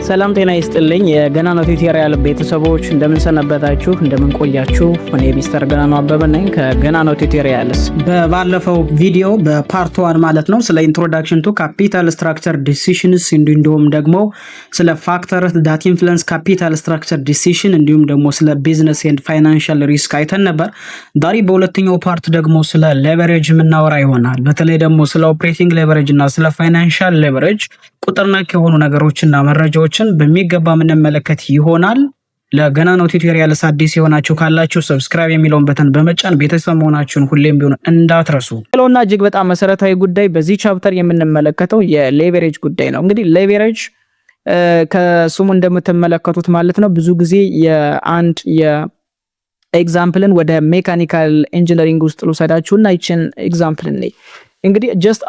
ሰላም ጤና ይስጥልኝ የገናኖ ቲዩቶሪያል ቤተሰቦች እንደምን ሰነበታችሁ እንደምን ቆያችሁ እኔ ሚስተር ገናኖ አበበ ነኝ ከገናኖ ቲዩቶሪያልስ በባለፈው ቪዲዮ በፓርት 1 ማለት ነው ስለ ኢንትሮዳክሽን ቱ ካፒታል ስትራክቸር ዲሲዥንስ እንዲሁም ደግሞ ስለ ፋክተርስ ዳት ኢንፍሉዌንስ ካፒታል ስትራክቸር ዲሲዥን እንዲሁም ደግሞ ስለ ቢዝነስ ኤንድ ፋይናንሻል ሪስክ አይተን ነበር ዛሬ በሁለተኛው ፓርት ደግሞ ስለ ሌቨሬጅ ምናወራ ይሆናል በተለይ ደግሞ ስለ ኦፕሬቲንግ ሌቨሬጅ እና ስለ ፋይናንሻል ሌቨሬጅ ቁጥርና ከሆኑ ነገሮችና መረጃዎችን በሚገባ ምንመለከት ይሆናል ለገናኖ ቲዩቶሪያልስ አዲስ የሆናችሁ ካላችሁ ሰብስክራይብ የሚለውን በተን በመጫን ቤተሰብ መሆናችሁን ሁሌም ቢሆን እንዳትረሱ። ሌላውና እጅግ በጣም መሰረታዊ ጉዳይ በዚህ ቻፕተር የምንመለከተው የሌቨሬጅ ጉዳይ ነው። እንግዲህ ሌቨሬጅ ከስሙ እንደምትመለከቱት ማለት ነው ብዙ ጊዜ የአንድ የኤግዛምፕልን ወደ ሜካኒካል ኢንጂነሪንግ ውስጥ ልውሰዳችሁና ይችን ኤግዛምፕልን ነይ እንግዲህ ጀስት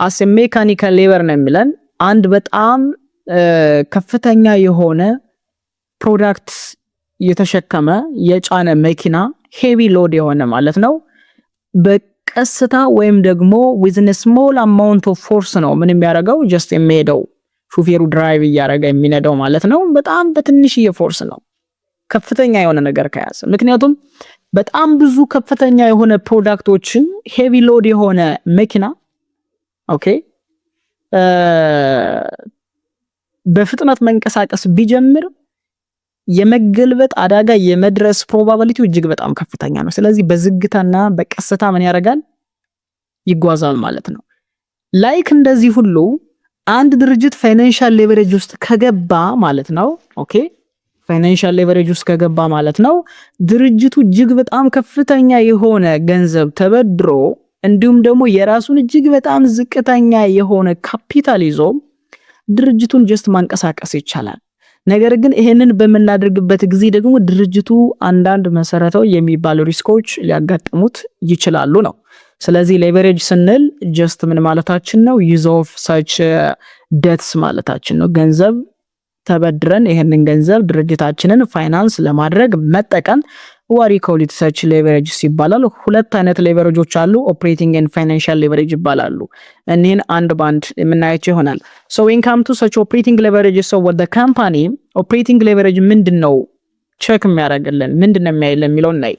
አስ ሜካኒካል ሌቨር ነው የሚለን አንድ በጣም ከፍተኛ የሆነ ፕሮዳክት የተሸከመ የጫነ መኪና ሄቪ ሎድ የሆነ ማለት ነው በቀስታ ወይም ደግሞ within a small amount of force ነው ምን የሚያደርገው just የሚሄደው ሹፌሩ ድራይቭ እያደረገ የሚነዳው ማለት ነው በጣም በትንሽዬ ፎርስ ነው ከፍተኛ የሆነ ነገር ከያዘ ምክንያቱም በጣም ብዙ ከፍተኛ የሆነ ፕሮዳክቶችን ሄቪ ሎድ የሆነ መኪና ኦኬ በፍጥነት መንቀሳቀስ ቢጀምር የመገልበጥ አደጋ የመድረስ ፕሮባቢሊቲው እጅግ በጣም ከፍተኛ ነው ስለዚህ በዝግታና በቀስታ ምን ያደርጋል ይጓዛል ማለት ነው ላይክ እንደዚህ ሁሉ አንድ ድርጅት ፋይናንሻል ሌቨሬጅ ውስጥ ከገባ ማለት ነው ኦኬ ፋይናንሻል ሌቨሬጅ ውስጥ ከገባ ማለት ነው ድርጅቱ እጅግ በጣም ከፍተኛ የሆነ ገንዘብ ተበድሮ እንዲሁም ደግሞ የራሱን እጅግ በጣም ዝቅተኛ የሆነ ካፒታል ይዞ ድርጅቱን ጀስት ማንቀሳቀስ ይቻላል ነገር ግን ይሄንን በመናደርግበት ጊዜ ደግሞ ድርጅቱ አንዳንድ መሰረታዊ የሚባሉ ሪስኮች ሊያጋጥሙት ይችላሉ ነው ስለዚህ ሌቨሬጅ ስንል ጀስት ምን ማለታችን ነው ዩዝ ኦፍ ሰች ዴትስ ማለታችን ነው ገንዘብ ተበድረን ይሄንን ገንዘብ ድርጅታችንን ፋይናንስ ለማድረግ መጠቀም what you call it such leverage ይባላል ሁለት አይነት ሌቨሬጆች አሉ ኦፕሬቲንግ ኤንድ ፋይናንሻል ሌቨሬጅ ይባላሉ እነን አንድ ባንድ የምናያቸው ይሆናል so when come to such operating leverage so what the company operating leverage ምንድነው ቼክ የሚያደርግልን ምንድነው የሚያይልን የሚለው ላይ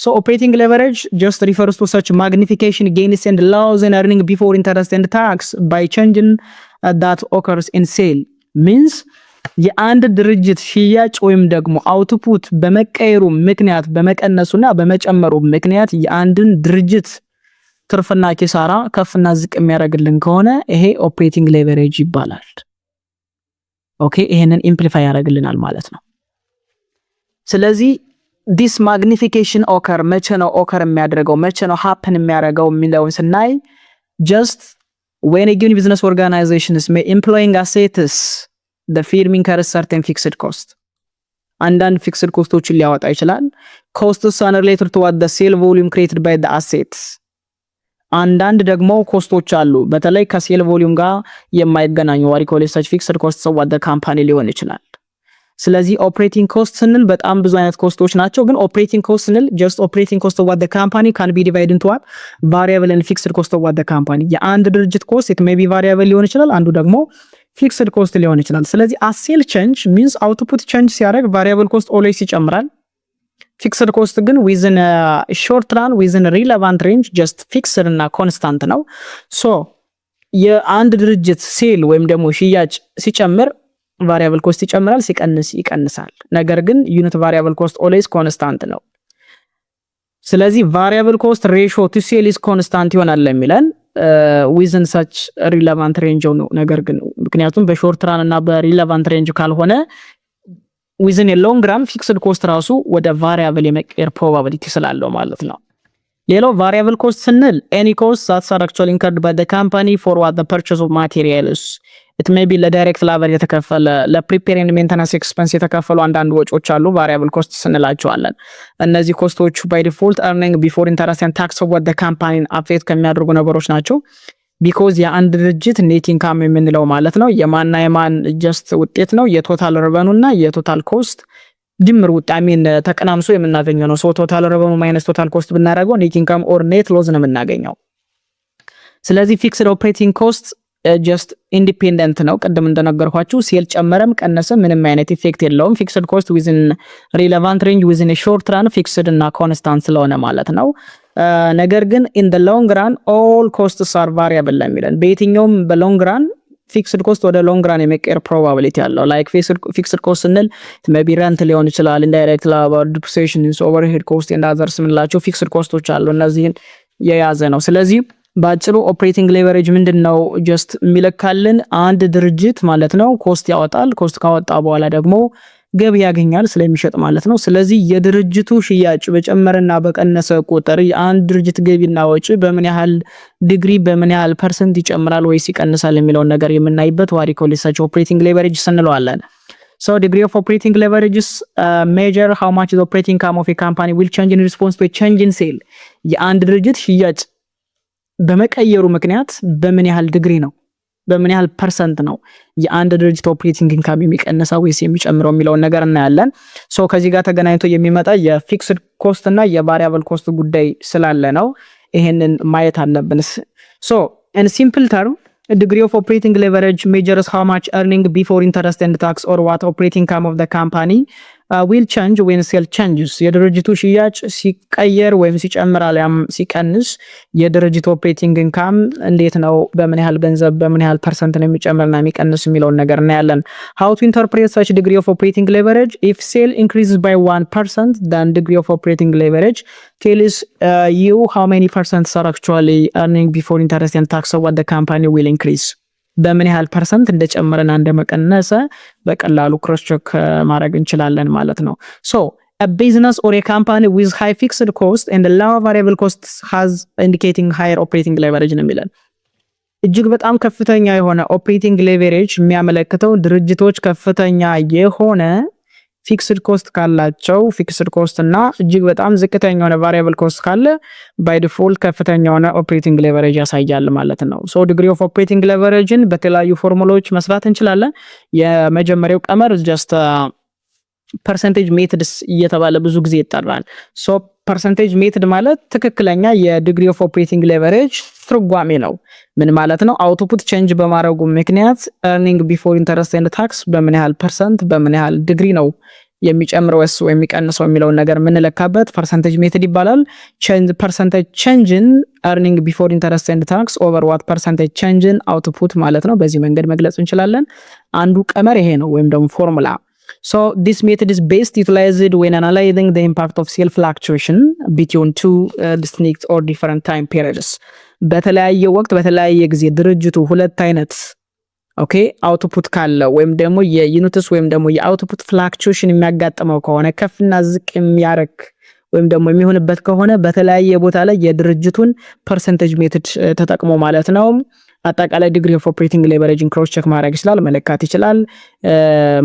so operating leverage just refers to such magnification gains and loss in earning before interest and tax by changing that occurs in sale means የአንድ ድርጅት ሽያጭ ወይም ደግሞ አውትፑት በመቀየሩ ምክንያት በመቀነሱና በመጨመሩ ምክንያት የአንድን ድርጅት ትርፍና ኪሳራ ከፍና ዝቅ የሚያደርግልን ከሆነ ይሄ ኦፕሬቲንግ ሌቨሬጅ ይባላል ኦኬ ይሄንን ኢምፕሊፋይ ያደርግልናል ማለት ነው ስለዚህ this magnification occur መቼ ነው occur የሚያደርገው መቼ ነው happen የሚያደርገው የሚለውን ስናይ just when a given business organization is employing assets the firm incurs certain fixed cost አንዳንድ fixed ኮስቶችን ሊያወጣ ይችላል costs are related to what the sale volume created by the assets አንዳንድ ደግሞ ኮስቶች አሉ በተለይ ከሴል ቮሊዩም ጋር የማይገናኙ what you call such fixed costs of what the company ሊሆን ይችላል ስለዚህ ኦፕሬቲንግ ኮስት ስንል በጣም ብዙ አይነት ኮስቶች ናቸው ግን ኦፕሬቲንግ ኮስት ስንል just operating cost of what the company can be divided into what variable and fixed cost of what the company የአንድ ድርጅት ኮስት it may be variable ሊሆን ይችላል አንዱ ደግሞ fixed cost ሊሆን ይችላል ስለዚህ as sale change means output change ሲያደርግ variable cost always ይጨምራል fixed cost ግን within a short run within a relevant range just fixed እና constant ነው so የአንድ ድርጅት ሴል ወይም ደግሞ ሽያጭ ሲጨምር variable cost ይጨምራል ሲቀንስ ይቀንሳል ነገር ግን unit variable cost always constant ነው ስለዚህ variable cost ratio to sale is constant ይሆናል ለሚለን within such relevant range ነው ነገር ግን ምክንያቱም በሾርት ራን እና በሪሌቫንት ሬንጅ ካልሆነ within a long run fixed cost ራሱ ወደ variable የመቀየር probability ስላለው ማለት ነው ሌላው variable cost ስንል any costs that are actually incurred by the company for what the purchase of materials it may be ለዳይሬክት ላበር የተከፈለ ለፕሪፔር ኤንድ ሜንቴናንስ ኤክስፔንስ የተከፈሉ አንዳንድ ወጪዎች አሉ variable costs ስንላቸዋለን እነዚህ ኮስቶች by default earning before interest and tax of what the company affect ከሚያደርጉ ነገሮች ናቸው because የአንድ ድርጅት ኔት ኢንካም የምንለው ማለት ነው የማንና የማን ጀስት ውጤት ነው የቶታል ሬቨኑ እና የቶታል ኮስት ድምር ውጣሚን ተቀናምሶ የምናገኘው ነው ሶ ቶታል ሬቨኑ ማይነስ ቶታል ኮስት ብናደርገው ኔት ኢንካም ኦር ኔት ሎዝ ነው የምናገኘው ስለዚህ ፊክስድ ኦፕሬቲንግ ኮስት ጀስት ኢንዲፔንደንት ነው። ቅድም እንደነገርኳችሁ ሴል ጨመረም ቀነሰ ምንም አይነት ኢፌክት የለውም። ፊክስድ ኮስት ዊዝን ሪሌቫንት ሬንጅ ዊዝን ሾርት ራን ፊክስድ እና ኮንስታንት ስለሆነ ማለት ነው። ነገር ግን ኢን ዘ ሎንግ ራን ኦል ኮስትስ አር ቫሪያብል ለሚለን በየትኛውም በሎንግ ራን ፊክስድ ኮስት ወደ ሎንግ ራን የመቀየር ፕሮባቢሊቲ አለው። ላይክ ፊክስድ ኮስት ስንል ሜቢ ረንት ሊሆን ይችላል፣ ኢንዳይሬክት ላበር፣ ዲፕሪሲዬሽን፣ ኦቨርሄድ ኮስት ኤንድ አዘርስ የምንላቸው ፊክስድ ኮስቶች አሉ። እነዚህን የያዘ ነው። ስለዚህ ባጭሩ ኦፕሬቲንግ ሌቨሬጅ ምንድነው? ጀስት የሚለካልን አንድ ድርጅት ማለት ነው ኮስት ያወጣል። ኮስት ካወጣ በኋላ ደግሞ ገቢ ያገኛል ስለሚሸጥ ማለት ነው። ስለዚህ የድርጅቱ ሽያጭ በጨመረና በቀነሰ ቁጥር የአንድ ድርጅት ገቢና ወጪ በምን ያህል ዲግሪ በምን ያህል ፐርሰንት ይጨምራል ወይስ ይቀንሳል የሚለውን ነገር የምናይበት ዋሪ ኮሊሳች ኦፕሬቲንግ ሌቨሬጅ እንለዋለን። So degree of operating leverage is measure how much the operating income of a company will change in response to a change in sale. የአንድ ድርጅት ሽያጭ በመቀየሩ ምክንያት በምን ያህል ዲግሪ ነው በምን ያህል ፐርሰንት ነው የአንድ ድርጅት ኦፕሬቲንግ ኢንካም የሚቀንሰው ወይስ የሚጨምረው የሚለውን ነገር እናያለን። ሶ ከዚህ ጋር ተገናኝቶ የሚመጣ የፊክስድ ኮስት እና የቫሪያብል ኮስት ጉዳይ ስላለ ነው ይሄንን ማየት አለብን። ሶ in simple term degree of operating leverage measures how much earning before interest and tax or what operating income of the company will change when sale changes. የድርጅቱ ሽያጭ ሲቀየር ወይም ሲጨምር አሊያም ሲቀንስ የድርጅቱ ኦፕሬቲንግ ኢንካም እንዴት ነው በምን ያህል ገንዘብ በምን ያህል ፐርሰንት ነው የሚጨምርና የሚቀንስ የሚለውን ነገር እናያለን። how to interpret such degree of operating leverage if sale increases by 1% then degree of operating leverage tells you how many percent are actually earning before interest and tax of what the company will increase. በምን ያህል ፐርሰንት እንደጨመረና እንደመቀነሰ በቀላሉ ክሮስ ቼክ ማድረግ እንችላለን ማለት ነው። ሶ a business or a company with high fixed cost and low variable costs has indicating higher operating leverage ነው የሚለን። እጅግ በጣም ከፍተኛ የሆነ ኦፕሬቲንግ ሌቨሬጅ የሚያመለክተው ድርጅቶች ከፍተኛ የሆነ ፊክስድ ኮስት ካላቸው ፊክስድ ኮስት እና እጅግ በጣም ዝቅተኛ የሆነ ቫሪያብል ኮስት ካለ ባይ ዲፎልት ከፍተኛ የሆነ ኦፕሬቲንግ ሌቨሬጅ ያሳያል ማለት ነው። ሶ ዲግሪ ኦፍ ኦፕሬቲንግ ሌቨሬጅን በተለያዩ ፎርሙላዎች መስራት እንችላለን። የመጀመሪያው ቀመር ጀስት ፐርሰንቴጅ ሜትድስ እየተባለ ብዙ ጊዜ ይጠራል። ሶ ፐርሰንቴጅ ሜትድ ማለት ትክክለኛ የዲግሪ ኦፍ ኦፕሬቲንግ ሌቨሬጅ ትርጓሜ ነው። ምን ማለት ነው? አውትፑት ቼንጅ በማድረጉ ምክንያት earning before interest and tax በምን ያህል ፐርሰንት በምን ያህል ዲግሪ ነው የሚጨምረው ወይስ የሚቀንሰው የሚለውን ነገር የምንለካበት ፐርሰንቴጅ ሜትድ ይባላል። ፐርሰንቴጅ ቼንጅን earning before interest and tax over what percentage ቼንጅን አውትፑት ማለት ነው። በዚህ መንገድ መግለጽ እንችላለን። አንዱ ቀመር ይሄ ነው ወይም ደግሞ ፎርሙላ። So this method is best utilized when analyzing the impact of sale fluctuation between two distinct or different time periods. በተለያየ ወቅት በተለያየ ጊዜ ድርጅቱ ሁለት አይነት ኦኬ አውትፑት ካለ ወይም ደግሞ የዩኒትስ ወይም ደግሞ የአውትፑት ፍላክቹዌሽን የሚያጋጥመው ከሆነ ከፍና ዝቅ የሚያረክ ወይም ደግሞ የሚሆንበት ከሆነ በተለያየ ቦታ ላይ የድርጅቱን ፐርሰንቴጅ ሜትድ ተጠቅሞ ማለት ነው አጠቃላይ ዲግሪ ኦፍ ኦፕሬቲንግ ሌቨሬጅን ክሮስ ቼክ ማድረግ ይችላል መለካት ይችላል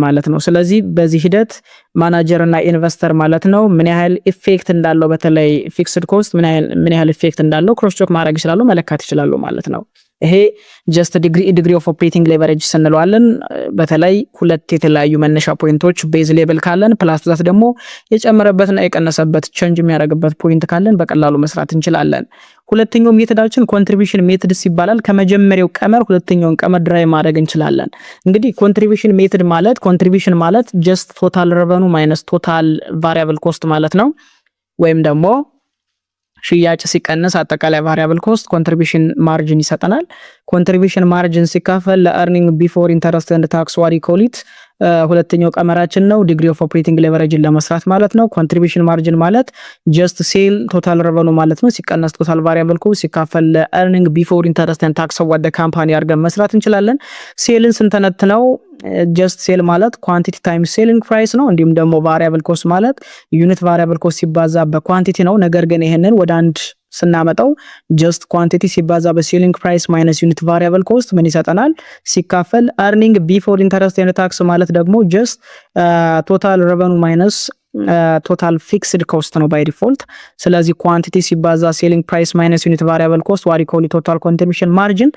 ማለት ነው። ስለዚህ በዚህ ሂደት ማናጀር እና ኢንቨስተር ማለት ነው ምን ያህል ኢፌክት እንዳለው በተለይ ፊክስድ ኮስት ምን ያህል ኢፌክት እንዳለው ክሮስ ቼክ ማድረግ ይችላሉ መለካት ይችላሉ ማለት ነው። ይሄ ጀስት ዲግሪ ኦፍ ኦፕሬቲንግ ሌቨሬጅ ስንለዋለን። በተለይ ሁለት የተለያዩ መነሻ ፖይንቶች ቤዝ ሌቭል ካለን ፕላስ ዛት ደግሞ የጨመረበትና የቀነሰበት ቼንጅ የሚያደርግበት ፖይንት ካለን በቀላሉ መስራት እንችላለን። ሁለተኛው ሜትዳችን ኮንትሪቢዩሽን ሜትድስ ይባላል። ከመጀመሪያው ቀመር ሁለተኛውን ቀመር ድራይ ማድረግ እንችላለን። እንግዲህ ኮንትሪቢዩሽን ማለት ጀስት ቶታል ሬቨኑ ማይነስ ቶታል ቫሪያብል ኮስት ማለት ነው። ወይም ደግሞ ሽያጭ ሲቀንስ አጠቃላይ ቫሪያብል ኮስት ኮንትሪቢዩሽን ማርጂን ይሰጠናል። ኮንትሪቢዩሽን ማርጂን ሲካፈል ለearning before interest and tax ዋሪ ኮሊት ሁለተኛው ቀመራችን ነው ዲግሪ ኦፍ ኦፕሬቲንግ ሌቨሬጅን ለመስራት ማለት ነው። ኮንትሪቢዩሽን ማርጂን ማለት ጀስት ሴል ቶታል ሬቨኑ ማለት ነው ሲቀነስ ቶታል ቫሪያብል ኮስት ሲካፈል ለearning before interest and tax ወደ ካምፓኒ አድርገን መስራት እንችላለን። ሴልን ስንተነትነው ጀስት ሴል ማለት ኳንቲቲ ታይምስ ሴሊንግ ፕራይስ ነው። እንዲሁም ደግሞ ቫሪያብል ኮስት ማለት ዩኒት ቫሪያብል ኮስት ሲባዛ በኳንቲቲ ነው። ነገር ግን ይሄንን ወደ አንድ ስናመጣው ጀስት ኳንቲቲ ሲባዛ በሴሊንግ ፕራይስ ማይነስ ዩኒት ቫሪያብል ኮስት ምን ይሰጠናል ሲካፈል earning before interest and tax ማለት ደግሞ ጀስት ቶታል ሬቨኑ ማይነስ ቶታል ፊክስድ ኮስት ነው ባይ ዲፎልት። ስለዚህ ኳንቲቲ ሲባዛ ሴሊንግ ፕራይስ ማይነስ ዩኒት ቫሪያብል ኮስት ዋሪ ኮሊ ቶታል ኮንትሪቢሽን ማርጂን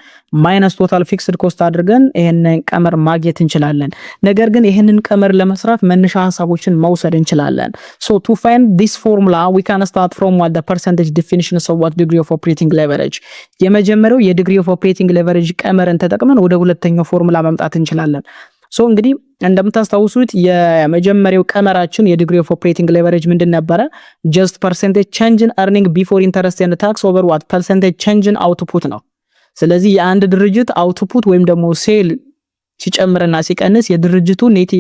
ማይነስ ቶታል ፊክስድ ኮስት አድርገን ይሄንን ቀመር ማግኘት እንችላለን። ነገር ግን ይሄንን ቀመር ለመስራት መነሻ ሐሳቦችን መውሰድ እንችላለን። so to find this formula we can start from what the percentage definition of what degree of operating leverage የመጀመሪያው የዲግሪ ኦፍ ኦፕሬቲንግ ሌቨሬጅ ቀመርን ተጠቅመን ወደ ሁለተኛው ፎርሙላ መምጣት እንችላለን። ሶ እንግዲህ እንደምታስታውሱት የመጀመሪያው ቀመራችን የዲግሪ ኦፍ ኦፕሬቲንግ ሌቨሬጅ ምንድን ነበረ? just percentage change in earning before interest and tax over what percentage change in output ነው። ስለዚህ የአንድ ድርጅት አውትፑት ወይም ደግሞ ሴል ሲጨምርና ሲቀንስ የድርጅቱ ኔት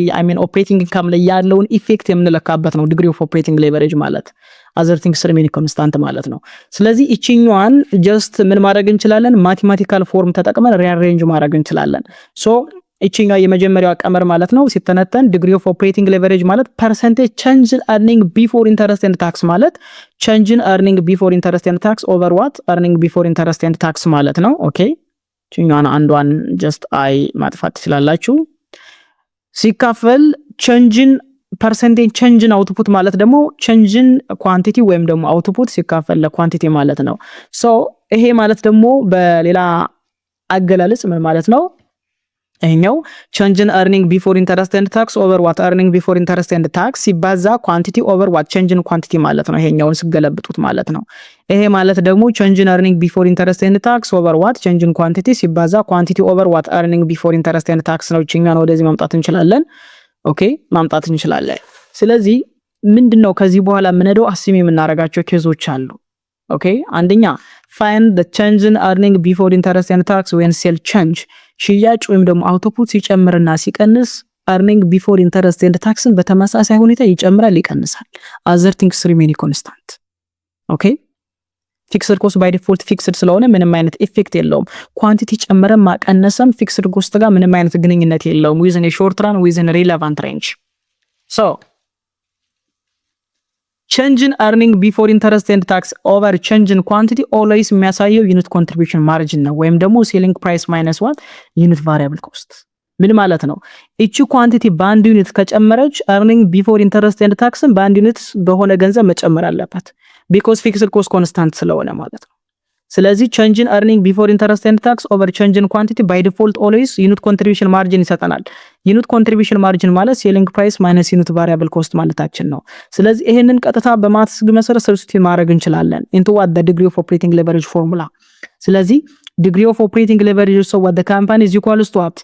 ኦፕሬቲንግ ኢንካም ላይ ያለውን ኢፌክት የምንለካበት ነው ዲግሪ ኦፍ ኦፕሬቲንግ ሌቨሬጅ ማለት other things remain constant ማለት ነው። ስለዚህ እቺኛዋን just ምን ማድረግ እንችላለን? ማቴማቲካል ፎርም ተጠቅመን ሪአሬንጅ ማድረግ እንችላለን። ሶ እቺኛ የመጀመሪያው ቀመር ማለት ነው ሲተነተን ዲግሪ ኦፍ ኦፕሬቲንግ ሌቨሬጅ ማለት percentage change in earning before interest and tax ማለት change in earning before interest and tax over what earning before interest and tax ማለት ነው። ኦኬ እቺኛዋን አንዷን just አይ ማጥፋት ትችላላችሁ። ሲካፈል change in percentage change in output ማለት ደግሞ change in quantity ወይም ደግሞ output ሲካፈል ለኳንቲቲ ማለት ነው። ሶ ይሄ ማለት ደግሞ በሌላ አገላለጽ ምን ማለት ነው? ይሄኛው change in earning before interest and tax over what earning before interest and tax ሲባዛ quantity over what change in quantity ማለት ነው። ይሄኛውን ሲገለብጡት ማለት ነው። ይሄ ማለት ደግሞ change in earning before interest and tax over what change in quantity ሲባዛ quantity over what earning before interest and tax ነው። እኛን ወደዚህ ማምጣት እንችላለን። ኦኬ ማምጣት እንችላለን። ስለዚህ ምንድነው ከዚህ በኋላ ምንሄደው አስሚ የምናረጋቸው ኬዞች አሉ። ኦኬ አንደኛ find the change in earning before interest and tax when sale change ሽያጭ ወይም ደግሞ አውትፑት ሲጨምርና ሲቀንስ earning before interest and taxን በተመሳሳይ ሁኔታ ይጨምራል ይቀንሳል። other things remain constant። ኦኬ ፊክስድ ኮስት ባይ ዲፎልት ፊክስድ ስለሆነ ምንም አይነት ኢፌክት የለውም። ኳንቲቲ ጨመረም ማቀነሰም ፊክስድ ኮስት ጋር ምንም አይነት ግንኙነት የለውም within a short run within a relevant range። so change in earning before interest and tax over change in quantity always የሚያሳየው ዩኒት ኮንትሪቢዩሽን ማርጂን ነው ወይም ደግሞ ሴሊንግ ፕራይስ ማይነስ ዋት ዩኒት ቫሪያብል ኮስት። ምን ማለት ነው? እቺ ኳንቲቲ በአንድ ዩኒት ከጨመረች earning before interest and tax በአንድ ዩኒት በሆነ ገንዘብ መጨመር አለበት because fixed cost constant ስለሆነ ማለት ነው። ስለዚህ change in earning before interest and tax over change in quantity by default always unit contribution margin ይሰጠናል። unit contribution margin ማለት selling price minus unit variable cost ማለታችን ነው። ስለዚህ ይሄንን ቀጥታ በማትስ መሰረት ሰብስቲት ማድረግ እንችላለን into what the degree of operating leverage formula። ስለዚህ degree of operating leverage so what the company is equals to what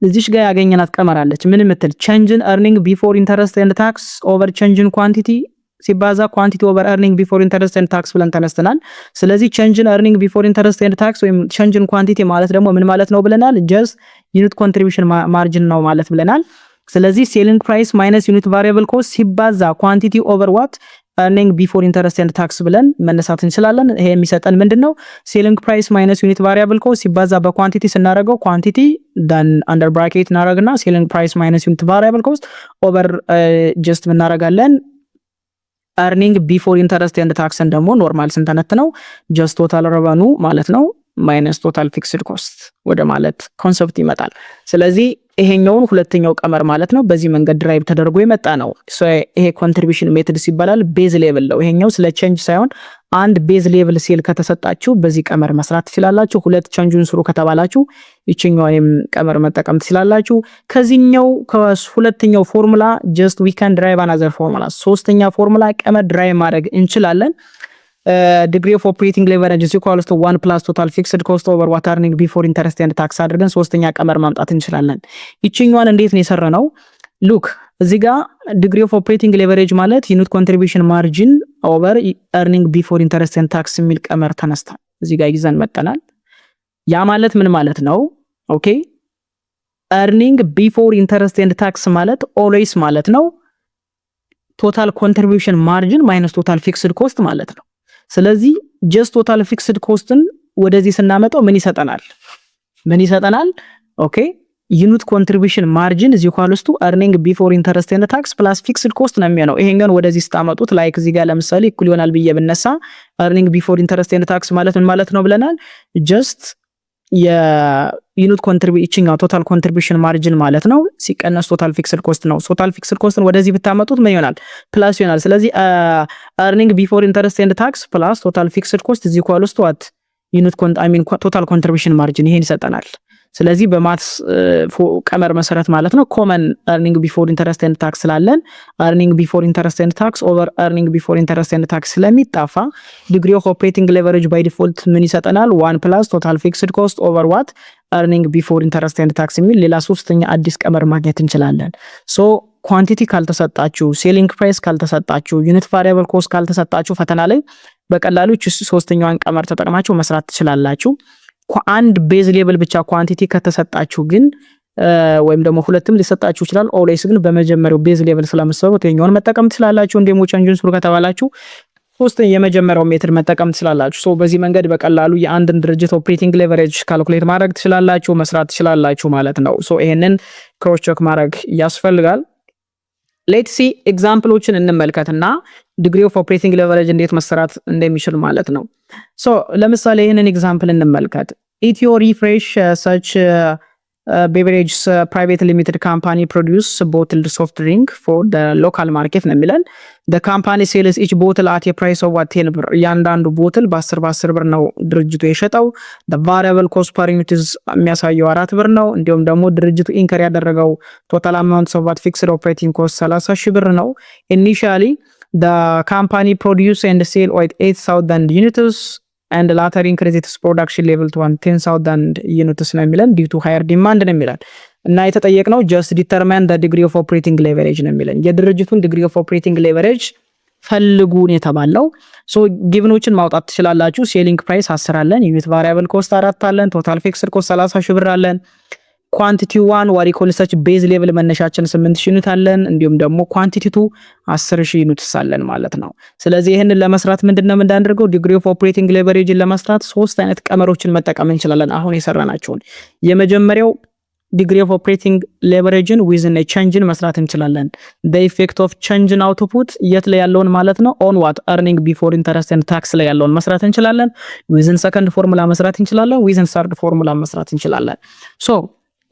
እዚሽ ጋር ያገኘናት ቀመራለች ምን ምትል change in earning before interest and tax over change in quantity ሲባዛ ኳንቲቲ ኦቨር earning before interest and tax ብለን ተነስተናል። ስለዚህ change in earning before interest and tax ወይም change in quantity ማለት ደግሞ ምን ማለት ነው ብለናል? just unit contribution margin ነው ማለት ብለናል። ስለዚህ selling price minus unit variable cost ሲባዛ quantity over what earning before interest and tax ብለን መነሳት እንችላለን። ይሄ የሚሰጠን ምንድነው? selling price minus unit variable cost ሲባዛ በኳንቲቲ ስናደርገው quantity then under bracket እናደርግና selling price minus unit variable cost over just እናደርጋለን earning before interest and tax ደግሞ ኖርማል ስንተነትነው just total revenue ማለት ነው minus total fixed cost ወደ ማለት ኮንሰፕት ይመጣል። ስለዚህ ይሄኛውን ሁለተኛው ቀመር ማለት ነው በዚህ መንገድ ድራይቭ ተደርጎ የመጣ ነው። ይሄ ኮንትሪቢዩሽን ሜተድስ ይባላል። ቤዝ ሌቭል ነው ይሄኛው። ስለ ቼንጅ ሳይሆን አንድ ቤዝ ሌቭል ሴል ከተሰጣችሁ በዚህ ቀመር መስራት ትችላላችሁ። ሁለት ቼንጁን ስሩ ከተባላችሁ ይችኛውንም ቀመር መጠቀም ትችላላችሁ። ከዚህኛው ከሁለተኛው ፎርሙላ just we can drive another formula ሶስተኛ ፎርሙላ ቀመር ድራይቭ ማድረግ እንችላለን። degree of operating leverage is equal to 1 plus total fixed cost over what earning before interest and tax አድርገን ሶስተኛ ቀመር ማምጣት እንችላለን። ይችኛዋን እንዴት ነው የሰራነው? ሉክ እዚህ ጋር degree of operating leverage ማለት unit contribution margin over earning before interest and tax የሚል ቀመር ተነስቷል። እዚህ ጋር ይዘን መጣናል። ያ ማለት ምን ማለት ነው? ኦኬ earning before interest and tax ማለት always ማለት ነው total contribution margin minus total fixed cost ማለት ነው። ስለዚህ just total fixed costን ወደዚህ ስናመጣው ምን ይሰጠናል? ኦኬ unit contribution margin is equals to earning before interest and tax plus fixed cost ነው የሚሆነው። ይሄኛውን ወደዚህ ስታመጡት ላይክ እዚህ ጋር ለምሳሌ እኩል ይሆናል ብዬ ብነሳ earning before interest and tax ማለት ምን ማለት ነው ብለናል? just የዩኒት ኮንትሪቢዩሽን ቶታል ኮንትሪቢዩሽን ማርጂን ማለት ነው ሲቀነስ ቶታል ፊክስድ ኮስት ነው። ቶታል ፊክስድ ኮስትን ወደዚህ ብታመጡት ምን ይሆናል? ፕላስ ይሆናል። ስለዚህ earning before interest and tax plus total fixed cost is equals to what ቶታል ኮንትሪቢዩሽን ማርጂን ይሄን ይሰጠናል። ስለዚህ በማትስ ቀመር መሰረት ማለት ነው ኮመን earning before interest and tax ስላለን earning before interest and tax over earning before interest and tax ስለሚጣፋ degree of operating leverage by default ምን ይሰጠናል? 1 plus total fixed cost over what earning before interest and tax የሚል ሌላ ሶስተኛ አዲስ ቀመር ማግኘት እንችላለን። ሶ ኳንቲቲ ካልተሰጣችሁ፣ ሴሊንግ ፕራይስ ካልተሰጣችሁ፣ ዩኒት ቫሪያብል ኮስት ካልተሰጣችሁ ፈተና ላይ በቀላሉ ሶስተኛዋን ቀመር ተጠቅማችሁ መስራት ትችላላችሁ። አንድ ቤዝ ሌቭል ብቻ ኳንቲቲ ከተሰጣችሁ ግን ወይም ደግሞ ሁለትም ሊሰጣችሁ ይችላል። ኦልዌይስ ግን በመጀመሪያው ቤዝ ሌቭል ስለምትሰሩት የኛውን መጠቀም ትችላላችሁ። እንደሞ ቼንጅን ሱር ከተባላችሁ ሶስተኛ የመጀመሪያው ሜትር መጠቀም ትችላላችሁ። ሶ በዚህ መንገድ በቀላሉ የአንድን ድርጅት ኦፕሬቲንግ ሌቨሬጅ ካልኩሌት ማድረግ ትችላላችሁ፣ መስራት ትችላላችሁ ማለት ነው። ሶ ይሄንን ክሮስ ቼክ ማድረግ ያስፈልጋል። ሌትስ ሲ ኤግዛምፕሎችን እንመልከትና ዲግሪ ኦፍ ኦፕሬቲንግ ሌቨሬጅ እንዴት መሰራት እንደሚችል ማለት ነው። ሶ ለምሳሌ ይሄንን ኤግዛምፕል እንመልከት። ኢትዮ ሪፍሬሽ ሰች ቤቨሬጅስ ፕራይቬት ሊሚትድ ካምፓኒ ፕሮዲዩስ ቦትልድ ሶፍት ድሪንክ ፎር ደ ሎካል ማርኬት ነው የሚለን። ደ ካምፓኒ ሴልስ ኢች ቦትል አት የፕራይስ ኦፍ 10 ብር። እያንዳንዱ ቦትል በ10 ብር ነው ድርጅቱ የሸጠው። ደ ቫሪያብል ኮስት ፐር ዩኒት የሚያሳየው 4 ብር ነው። እንዲሁም ደግሞ ድርጅቱ ኢንከር ያደረገው ቶታል አማውንት ኦፍ ዋት ፊክስድ ኦፕሬቲንግ ኮስት 30 ሺህ ብር ነው። ኢኒሺያሊ ደ ካምፓኒ ፕሮዲዩስ ኤንድ ሴል 8000 ዩኒትስ and later increase its production level to 10,000 units ነው የሚለን due to higher demand ነው የሚለን እና የተጠየቅነው just determine the degree of operating leverage ነው የሚለን የድርጅቱን degree of operating leverage ፈልጉን የተባለው። ሶ ጊቭኖችን ማውጣት ትችላላችሁ። ሴሊንግ ፕራይስ 10 አለን፣ ዩኒት ቫሪያብል ኮስት 4 አለን፣ ቶታል ፊክስድ ኮስት 30 ሺህ ብር አለን። ኳንቲቲ 1 ዋሪ ኮንሰች ቤዝ ሌቭል መነሻችን 8000 ዩኒት አለን። እንዲሁም ደግሞ ኳንቲቲ 2 10000 ዩኒትስ አለን ማለት ነው። ስለዚህ ይሄንን ለመስራት ምንድነው እንዳንደርገው ዲግሪ ኦፍ ኦፕሬቲንግ ሌቨሬጅን ለመስራት ሶስት አይነት ቀመሮችን መጠቀም እንችላለን። አሁን የሰራናቸውን የመጀመሪያው ዲግሪ ኦፍ ኦፕሬቲንግ ሌቨሬጅን ዊዝን ቼንጅን መስራት እንችላለን። the effect of change in output የት ላይ ያለውን ማለት ነው on what earning before interest and tax ላይ ያለውን መስራት እንችላለን። ዊዝን ሰከንድ ፎርሙላ መስራት እንችላለን። ዊዝን ሰርድ ፎርሙላ መስራት እንችላለን። ሶ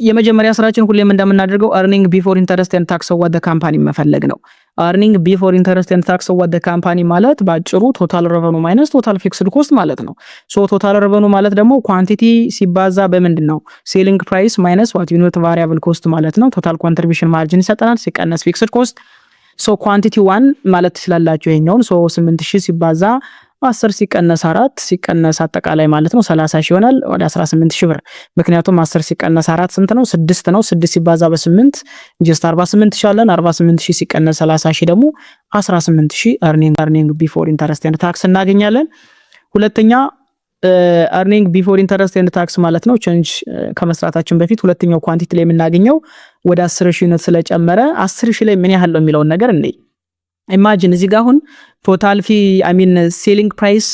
የመጀመሪያ ስራችን ሁሌም እንደምናደርገው earning before interest and tax of the company መፈለግ ነው። earning before interest and tax of the company ማለት ባጭሩ total revenue minus total fixed cost ማለት ነው። ሶ total revenue ማለት ደግሞ ኳንቲቲ ሲባዛ በምንድነው selling price minus what unit variable cost ማለት ነው። total contribution margin ይሰጠናል ሲቀነስ fixed cost። ሶ ኳንቲቲ 1 ማለት ትችላላችሁ ይሄኛውን። ሶ 8000 ሲባዛ 10 ሲቀነስ 4 ሲቀነስ አጠቃላይ ማለት ነው 30 ሺህ ይሆናል ወደ 18000 ብር። ምክንያቱም 10 ሲቀነስ 4 ስንት ነው? 6 ነው። 6 ሲባዛ በ8 ጀስት 48000 አለን። 48000 ሲቀነስ 30000 ደግሞ 18000 earning before interest and tax እናገኛለን። ሁለተኛ earning before interest and tax ማለት ነው ቼንጅ ከመስራታችን በፊት ሁለተኛው ኳንቲቲ ላይ የምናገኘው ወደ 10000 ዩኒት ስለጨመረ 10000 ላይ ምን ያህል ነው የሚለውን ነገር እንይ። ኢማጂን እዚህ ጋር አሁን ቶታል ሴሊንግ ፕራይስ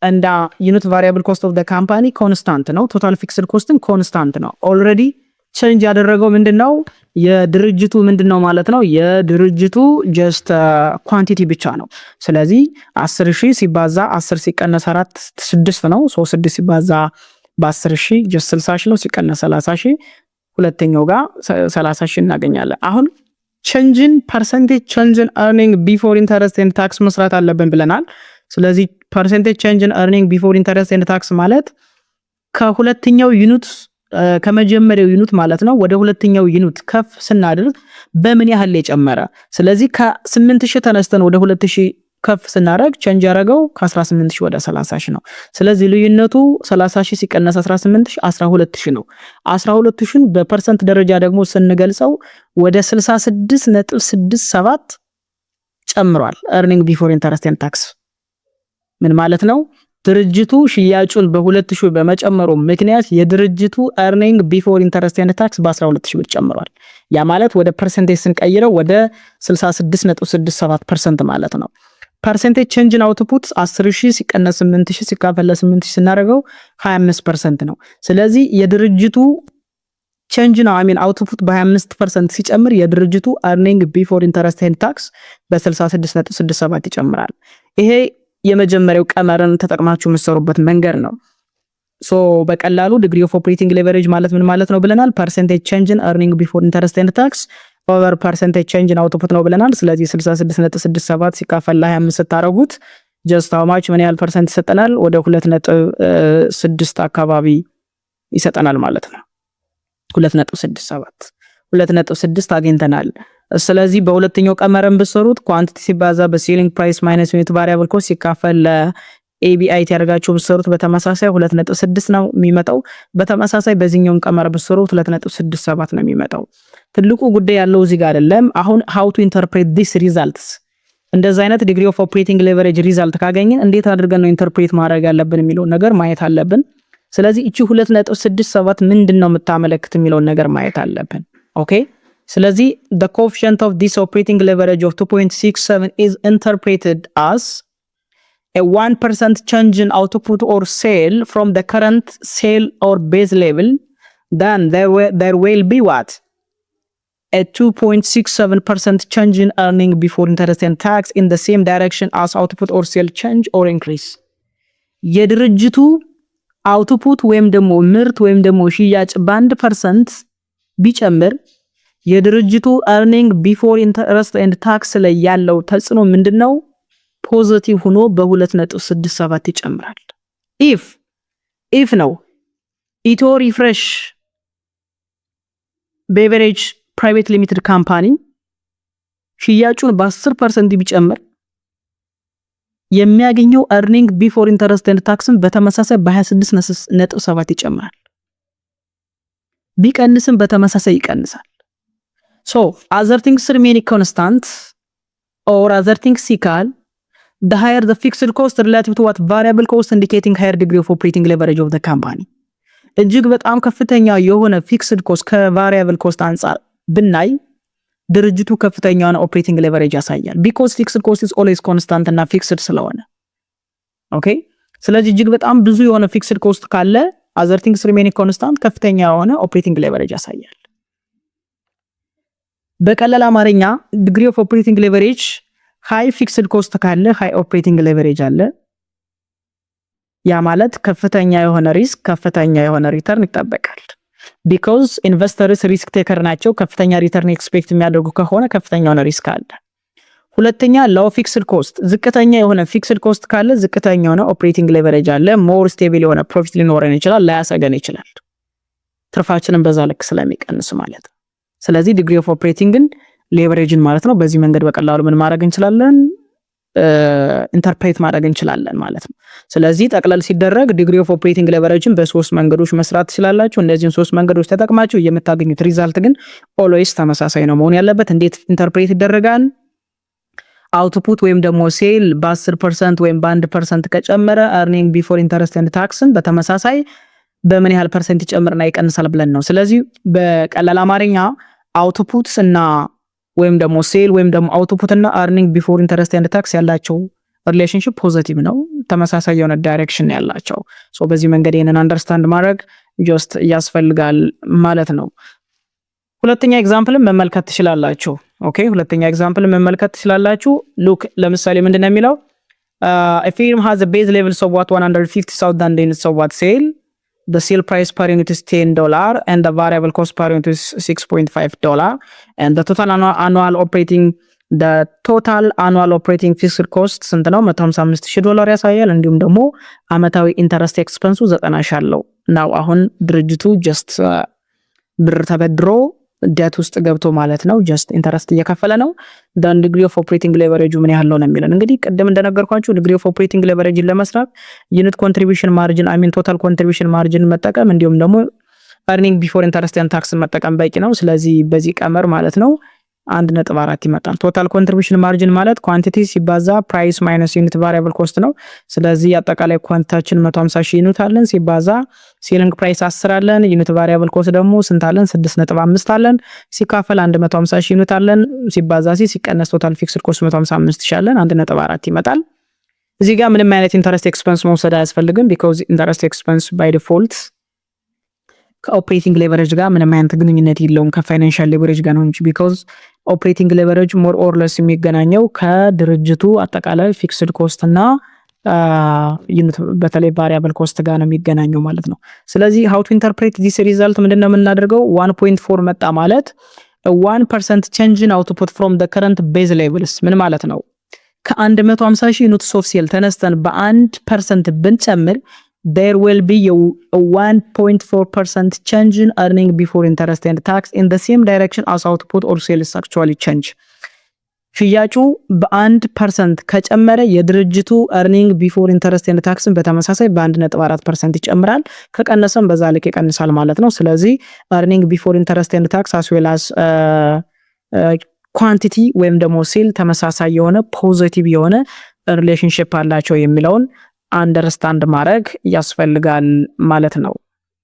እንዳ ዩኒት ቫሪያብል ኮስት ኦፍ ዘ ካምፓኒ ኮንስታንት ነው። ቶታል ፊክስድ ኮስትን ኮንስታንት ነው። ኦልሬዲ ቼንጅ ያደረገው ምንድነው የድርጅቱ ምንድነው ማለት ነው የድርጅቱ ጀስት ኳንቲቲ ብቻ ነው። ስለዚህ 10000 ሲባዛ 10 ሲቀነስ 4 6 ነው። ሶ 6 ሲባዛ በ10000 ጀስት 60000 ነው። ሲቀነስ 30000 ሁለተኛው ጋር 30000 እናገኛለን። አሁን ቼንጅን ፐርሰንቴጅ ቼንጅን earning before interest and tax መስራት አለብን ብለናል። ስለዚህ ፐርሰንቴጅ ቼንጅን earning before interest and tax ማለት ከሁለተኛው ዩኒት ከመጀመሪያው ዩኒት ማለት ነው ወደ ሁለተኛው ዩኒት ከፍ ስናደርግ በምን ያህል ላይ ጨመረ። ስለዚህ ከ8000 ተነስተን ወደ 2000 ከፍ ስናደርግ ቼንጅ ያደረገው ከ18000 ወደ 30000 ነው። ስለዚህ ልዩነቱ 30000 ሲቀነስ 18000 12000 ነው። 12000ን በፐርሰንት ደረጃ ደግሞ ስንገልጸው ወደ 66.67 ጨምሯል earning before interest and tax። ምን ማለት ነው? ድርጅቱ ሽያጩን በ2000 በመጨመሩ ምክንያት የድርጅቱ earning before interest and tax በ12000 ብር ጨምሯል። ያ ማለት ወደ ፐርሰንቴጅ ስንቀይረው ወደ 66.67% ማለት ነው። ፐርሰንቴጅ ቼንጅ ኢን አውትፑት 10000 ሲቀነስ 8000 ሲካፈል ለ8000 ስናደርገው 25% ነው። ስለዚህ የድርጅቱ ቼንጅ ነው አውትፑት በ25% ሲጨምር የድርጅቱ earning before interest and tax በ66.67 ይጨምራል። ይሄ የመጀመሪያው ቀመርን ተጠቅማችሁ የምትሰሩበት መንገድ ነው። ሶ በቀላሉ ዲግሪ ኦፍ ኦፕሬቲንግ ሌቨሬጅ ማለት ምን ማለት ነው ብለናል? ፐርሰንቴጅ ቼንጅ ኢን ኤርኒንግ ቢፎር ኢንተረስት ኤንድ ታክስ ኦቨር ፐርሰንቴጅ ቼንጅ ኢን አውትፑት ነው ብለናል። ስለዚህ 66.67 ሲካፈል ለ25 ስታረጉት ጀስት ሃው ማች ምን ያህል ፐርሰንት ይሰጠናል? ወደ 2.6 አካባቢ ይሰጠናል ማለት ነው። 2.67 2.6 አግኝተናል። ስለዚህ በሁለተኛው ቀመረን ብትሰሩት ኳንቲቲ ሲባዛ በሴሊንግ ፕራይስ ማይነስ ዩኒት ቫሪያብል ኮስት ሲካፈል ለኤቢአይ ያደርጋችሁ ብትሰሩት በተመሳሳይ 2.6 ነው የሚመጣው። በተመሳሳይ በዚህኛው ቀመር ብትሰሩት 2.67 ነው የሚመጣው። ትልቁ ጉዳይ ያለው እዚህ ጋር አይደለም። አሁን how to interpret these results እንደዛ አይነት ዲግሪ ኦፍ ኦፕሬቲንግ ሌቨሬጅ ሪዛልት ካገኘን እንዴት አድርገን ነው ኢንተርፕሬት ማድረግ ያለብን የሚለው ነገር ማየት አለብን። ስለዚህ እቺ 2.67 ምንድነው የምታመለክት የሚለው ነገር ማየት አለብን። ኦኬ ስለዚህ the coefficient of this operating leverage of 2.67 is interpreted as a 1% change in output or sale from the current sale or base level, then there will be what? A 2.67% change in earning before interest and tax in the same direction as output or sale change or increase. የድርጅቱ አውትፑት ወይም ደግሞ ምርት ወይም ደግሞ ሽያጭ በ1% ቢጨምር የድርጅቱ earning before interest and tax ላይ ያለው ተጽዕኖ ምንድነው? ፖዚቲቭ ሆኖ በ2.67 ይጨምራል። if ነው ኢትዮ ሪፍሬሽ ቤቨሬጅ ፕራይቬት ሊሚትድ ካምፓኒ ሽያጩን በ10% ቢጨምር የሚያገኘው earning before interest and taxን በተመሳሳይ በ26.7 ይጨምራል። ቢቀንስም በተመሳሳይ ይቀንሳል። so other things remain constant or other things equal, the higher the fixed cost relative to what variable cost indicating higher degree of operating leverage of the company. እጅግ በጣም ከፍተኛ የሆነ ፊክስድ ኮስት ከቫሪያብል ኮስት አንፃር ብናይ ድርጅቱ ከፍተኛ የሆነ ኦፕሬቲንግ ሌቨሬጅ ያሳያል። because fixed cost is always constant እና ፊክስድ ስለሆነ ኦኬ ስለዚህ እጅግ በጣም ብዙ የሆነ ፊክስድ ኮስት ካለ other things remain constant ከፍተኛ የሆነ ኦፕሬቲንግ ሌቨሬጅ ያሳያል። በቀላል አማርኛ ዲግሪ ኦፍ ኦፕሬቲንግ ሌቨሬጅ ሃይ ፊክስድ ኮስት ካለ ሃይ ኦፕሬቲንግ ሌቨሬጅ አለ። ያ ማለት ከፍተኛ የሆነ ሪስክ ከፍተኛ የሆነ ሪተርን ይጠበቃል። because investors risk taker ናቸው። ከፍተኛ ሪተርን ኤክስፔክት የሚያደርጉ ከሆነ ከፍተኛ የሆነ ሪስክ አለ። ሁለተኛ low fixed cost ዝቅተኛ የሆነ ፊክስድ ኮስት ካለ ዝቅተኛ የሆነ ኦፕሬቲንግ ሌቨሬጅ አለ። more stable የሆነ ፕሮፊት ሊኖረን ይችላል፣ ላያሰገን ይችላል። ትርፋችንን በዛ ልክ ስለሚቀንስ ማለት ነው። ስለዚህ ዲግሪ ኦፍ ኦፕሬቲንግን ሌቨሬጅን ማለት ነው በዚህ መንገድ በቀላሉ ምን ማድረግ እንችላለን? ኢንተርፕሬት ማድረግ እንችላለን ማለት ነው። ስለዚህ ጠቅለል ሲደረግ ዲግሪ ኦፍ ኦፕሬቲንግ ሌቨሬጅን በሶስት መንገዶች መስራት ትችላላችሁ። እነዚህን ሶስት መንገዶች ተጠቅማችሁ የምታገኙት ሪዛልት ግን ኦልዌይስ ተመሳሳይ ነው መሆን ያለበት። እንዴት ኢንተርፕሬት ይደረጋል? አውትፑት ወይም ደግሞ ሴል በ10% ወይም በ1% ከጨመረ earning before interest and taxን በተመሳሳይ በምን ያህል ፐርሰንት ይጨምርና ይቀንሳል ብለን ነው። ስለዚህ በቀላል አማርኛ አውትፑት እና ወይም ደግሞ ሴል ወይም ደግሞ አውትፑት እና earning before interest and tax ያላቸው ሪሌሽንሺፕ ፖዚቲቭ ነው፣ ተመሳሳይ የሆነ ዳይሬክሽን ያላቸው። ሶ በዚህ መንገድ ይሄንን አንደርስታንድ ማድረግ ጀስት ያስፈልጋል ማለት ነው። ሁለተኛ ኤግዛምፕል መመልከት ትችላላችሁ። ኦኬ ሁለተኛ ኤግዛምፕል መመልከት ትችላላችሁ። ሉክ ለምሳሌ ምንድነው የሚለው? a firm has a base level of what 150,000 units of what sale, the sale price per unit is $10 and the variable cost per unit is $6.5 and the total annual operating fixed cost ስንት ነው? $155,000 ያሳያል። እንዲሁም ደግሞ አመታዊ ኢንተረስት ኤክስፐንሱ 90,000 አለው ነው። አሁን ድርጅቱ ጀስት ብር ተበድሮ ዴት ውስጥ ገብቶ ማለት ነው ጀስት ኢንተረስት እየከፈለ ነው። ዳን ዲግሪ ኦፍ ኦፕሬቲንግ ሌቨሬጁ ምን ያህል ነው የሚለን እንግዲህ ቅድም እንደነገርኳችሁ ዲግሪ ኦፍ ኦፕሬቲንግ ሌቨሬጅን ለመስራት ዩኒት ኮንትሪቢዩሽን ማርጂን ቶታል ኮንትሪቢዩሽን ማርጂን መጠቀም እንዲሁም ደግሞ earning before interest and tax መጠቀም በቂ ነው። ስለዚህ በዚህ ቀመር ማለት ነው 1.4 ይመጣል። ቶታል ኮንትሪቢዩሽን ማርጂን ማለት ኳንቲቲ ሲባዛ ፕራይስ ማይነስ ዩኒት ቫሪያብል ኮስት ነው። ስለዚህ አጠቃላይ ኳንቲታችን 150,000 ዩኒት አለን ሲባዛ ሴሊንግ ፕራይስ 10 አለን፣ ዩኒት ቫሪያብል ኮስት ደግሞ ስንት አለን? 6.5 አለን ሲካፈል 150,000 ዩኒት አለን ሲባዛ ሲቀነስ ቶታል ፊክስድ ኮስት 155,000 አለን 1.4 ይመጣል። እዚህ ጋር ምንም አይነት ኢንተረስት ኤክስፔንስ መውሰድ አያስፈልግም because ኢንተረስት ኤክስፔንስ ባይ ዲፎልት ከኦፕሬቲንግ ሌቨሬጅ ጋር ምንም አይነት ግንኙነት የለውም ከፋይናንሻል ሌቨሬጅ ጋር ነው እንጂ because ኦፕሬቲንግ ሌቨሬጅ ሞር ኦር ለስ የሚገናኘው ከድርጅቱ አጠቃላይ ፊክስድ ኮስት እና ዩኒት በተለይ ቫሪያብል ኮስት ጋር ነው የሚገናኘው ማለት ነው። ስለዚህ how to interpret this result ምንድነው የምናደርገው 1.4 መጣ ማለት 1% change in output from the current base levels ምን ማለት ነው? ከ150,000 ዩኒትስ ኦፍ ሴል ተነስተን በ1% ብንጨምር there will be a 1.4% change in earning before interest and tax in the same direction as output or sales actually change. ሽያጩ በ1% ከጨመረ የድርጅቱ earning before interest and tax በተመሳሳይ በ1.4% ይጨምራል። ከቀነሰም በዛ ልክ ይቀንሳል ማለት ነው። ስለዚህ earning before interest and tax as well as ኳንቲቲ ወይም ደግሞ ሴል ተመሳሳይ የሆነ ፖዚቲቭ የሆነ ሪሌሽንሺፕ አላቸው የሚለውን አንደርስታንድ ማድረግ ያስፈልጋል ማለት ነው።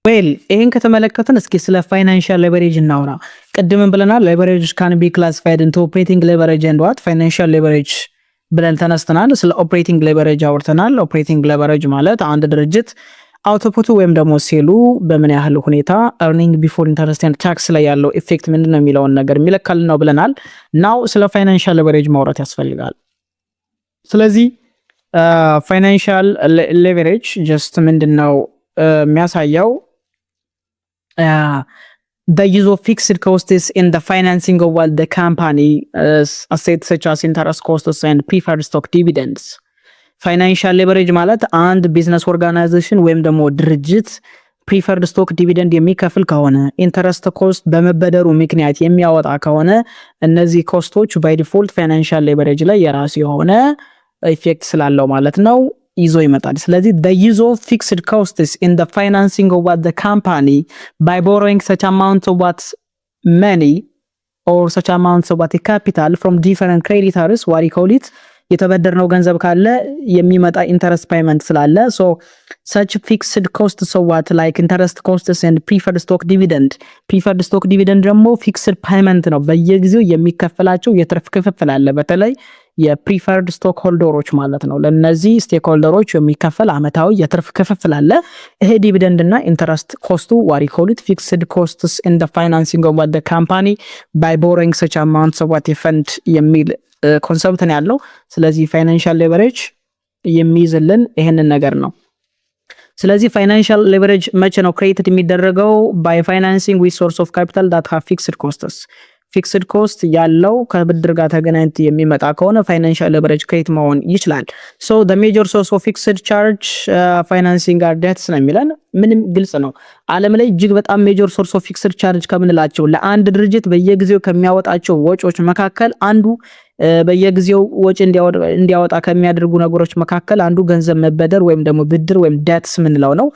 ዌል ይሄን ከተመለከትን እስኪ ስለ ፋይናንሻል ሌቨሬጅ እናውራ። ቅድም ብለናል ሌቨሬጅ ካን ቢ ክላሲፋይድ ኢንቱ ኦፕሬቲንግ ሌቨሬጅ ኤንድ ዋት ፋይናንሻል ሌቨሬጅ ብለን ተነስተናል። ስለ ኦፕሬቲንግ ሌቨሬጅ አውርተናል። ኦፕሬቲንግ ሌቨሬጅ ማለት አንድ ድርጅት አውትፑቱ ወይም ደግሞ ሴሉ በምን ያህል ሁኔታ earning before interest and tax ላይ ያለው ኢፌክት ምንድነው የሚለውን ነገር የሚለካልን ነው ብለናል። ናው ስለ ፋይናንሻል ሌቨሬጅ ማውራት ያስፈልጋል። ስለዚህ ፋይናንሻል ሌቨሬጅ ጀስት ምንድነው የሚያሳየው the use of fixed costs in the financing of the company assets such as interest costs and preferred stock dividends. ፋይናንሻል ሌቨሬጅ ማለት አንድ ቢዝነስ ኦርጋናይዜሽን ወይም ደግሞ ድርጅት ፕሪፈርድ ስቶክ ዲቪደንድ የሚከፍል ከሆነ ኢንተረስት ኮስት በመበደሩ ምክንያት የሚያወጣ ከሆነ እነዚህ ኮስቶች ባይ ዲፎልት ፋይናንሻል ሌቨሬጅ ላይ የራሱ የሆነ ኢፌክት ስላለው ማለት ነው ይዞ ይመጣል። ስለዚህ the use of fixed costs in the financing of the company by borrowing such amount of what money or such amounts of what capital from different creditors what you call it የተበደርነው ገንዘብ ካለ የሚመጣ ኢንተረስት ፔመንት ስላለ so such fixed costs so what like interest costs and preferred stock dividend ደግሞ ፊክስድ ፔመንት ነው በየጊዜው የሚከፈላቸው የትርፍ ክፍፍል አለ በተለይ የፕሪፈርድ ስቶክ ሆልደሮች ማለት ነው ለነዚህ ስቴክ ሆልደሮች የሚከፈል አመታዊ የትርፍ ክፍፍል አለ ይሄ ዲቪደንድ እና ኢንተረስት ኮስቱ what you call it fixed costs in the financing of the company by borrowing such amounts of what fund የሚል ኮንሰፕት ነው ያለው። ስለዚህ ፋይናንሻል ሌቨሬጅ የሚይዝልን ይሄንን ነገር ነው። ስለዚህ ፋይናንሻል ሌቨሬጅ መቼ ነው ክሬትድ የሚደረገው? by financing with source of capital that have fixed costs ፊክስድ ኮስት ያለው ከብድር ጋር ተገናኝቶ የሚመጣ ከሆነ ፋይናንሻል ሌቨሬጅ ክሬት መሆን ይችላል። so the major source of fixed charge financing are debts ነው የሚለን ምንም ግልጽ ነው። ዓለም ላይ እጅግ በጣም ሜጀር ሶርስ ኦፍ ፊክስድ ቻርጅ ከምንላቸው ለአንድ ድርጅት በየጊዜው ከሚያወጣቸው ወጪዎች መካከል አንዱ በየጊዜው ወጪ እንዲያወጣ ከሚያደርጉ ነገሮች መካከል አንዱ ገንዘብ መበደር ወይም ደግሞ ብድር ወይም debts ምንለው ነው።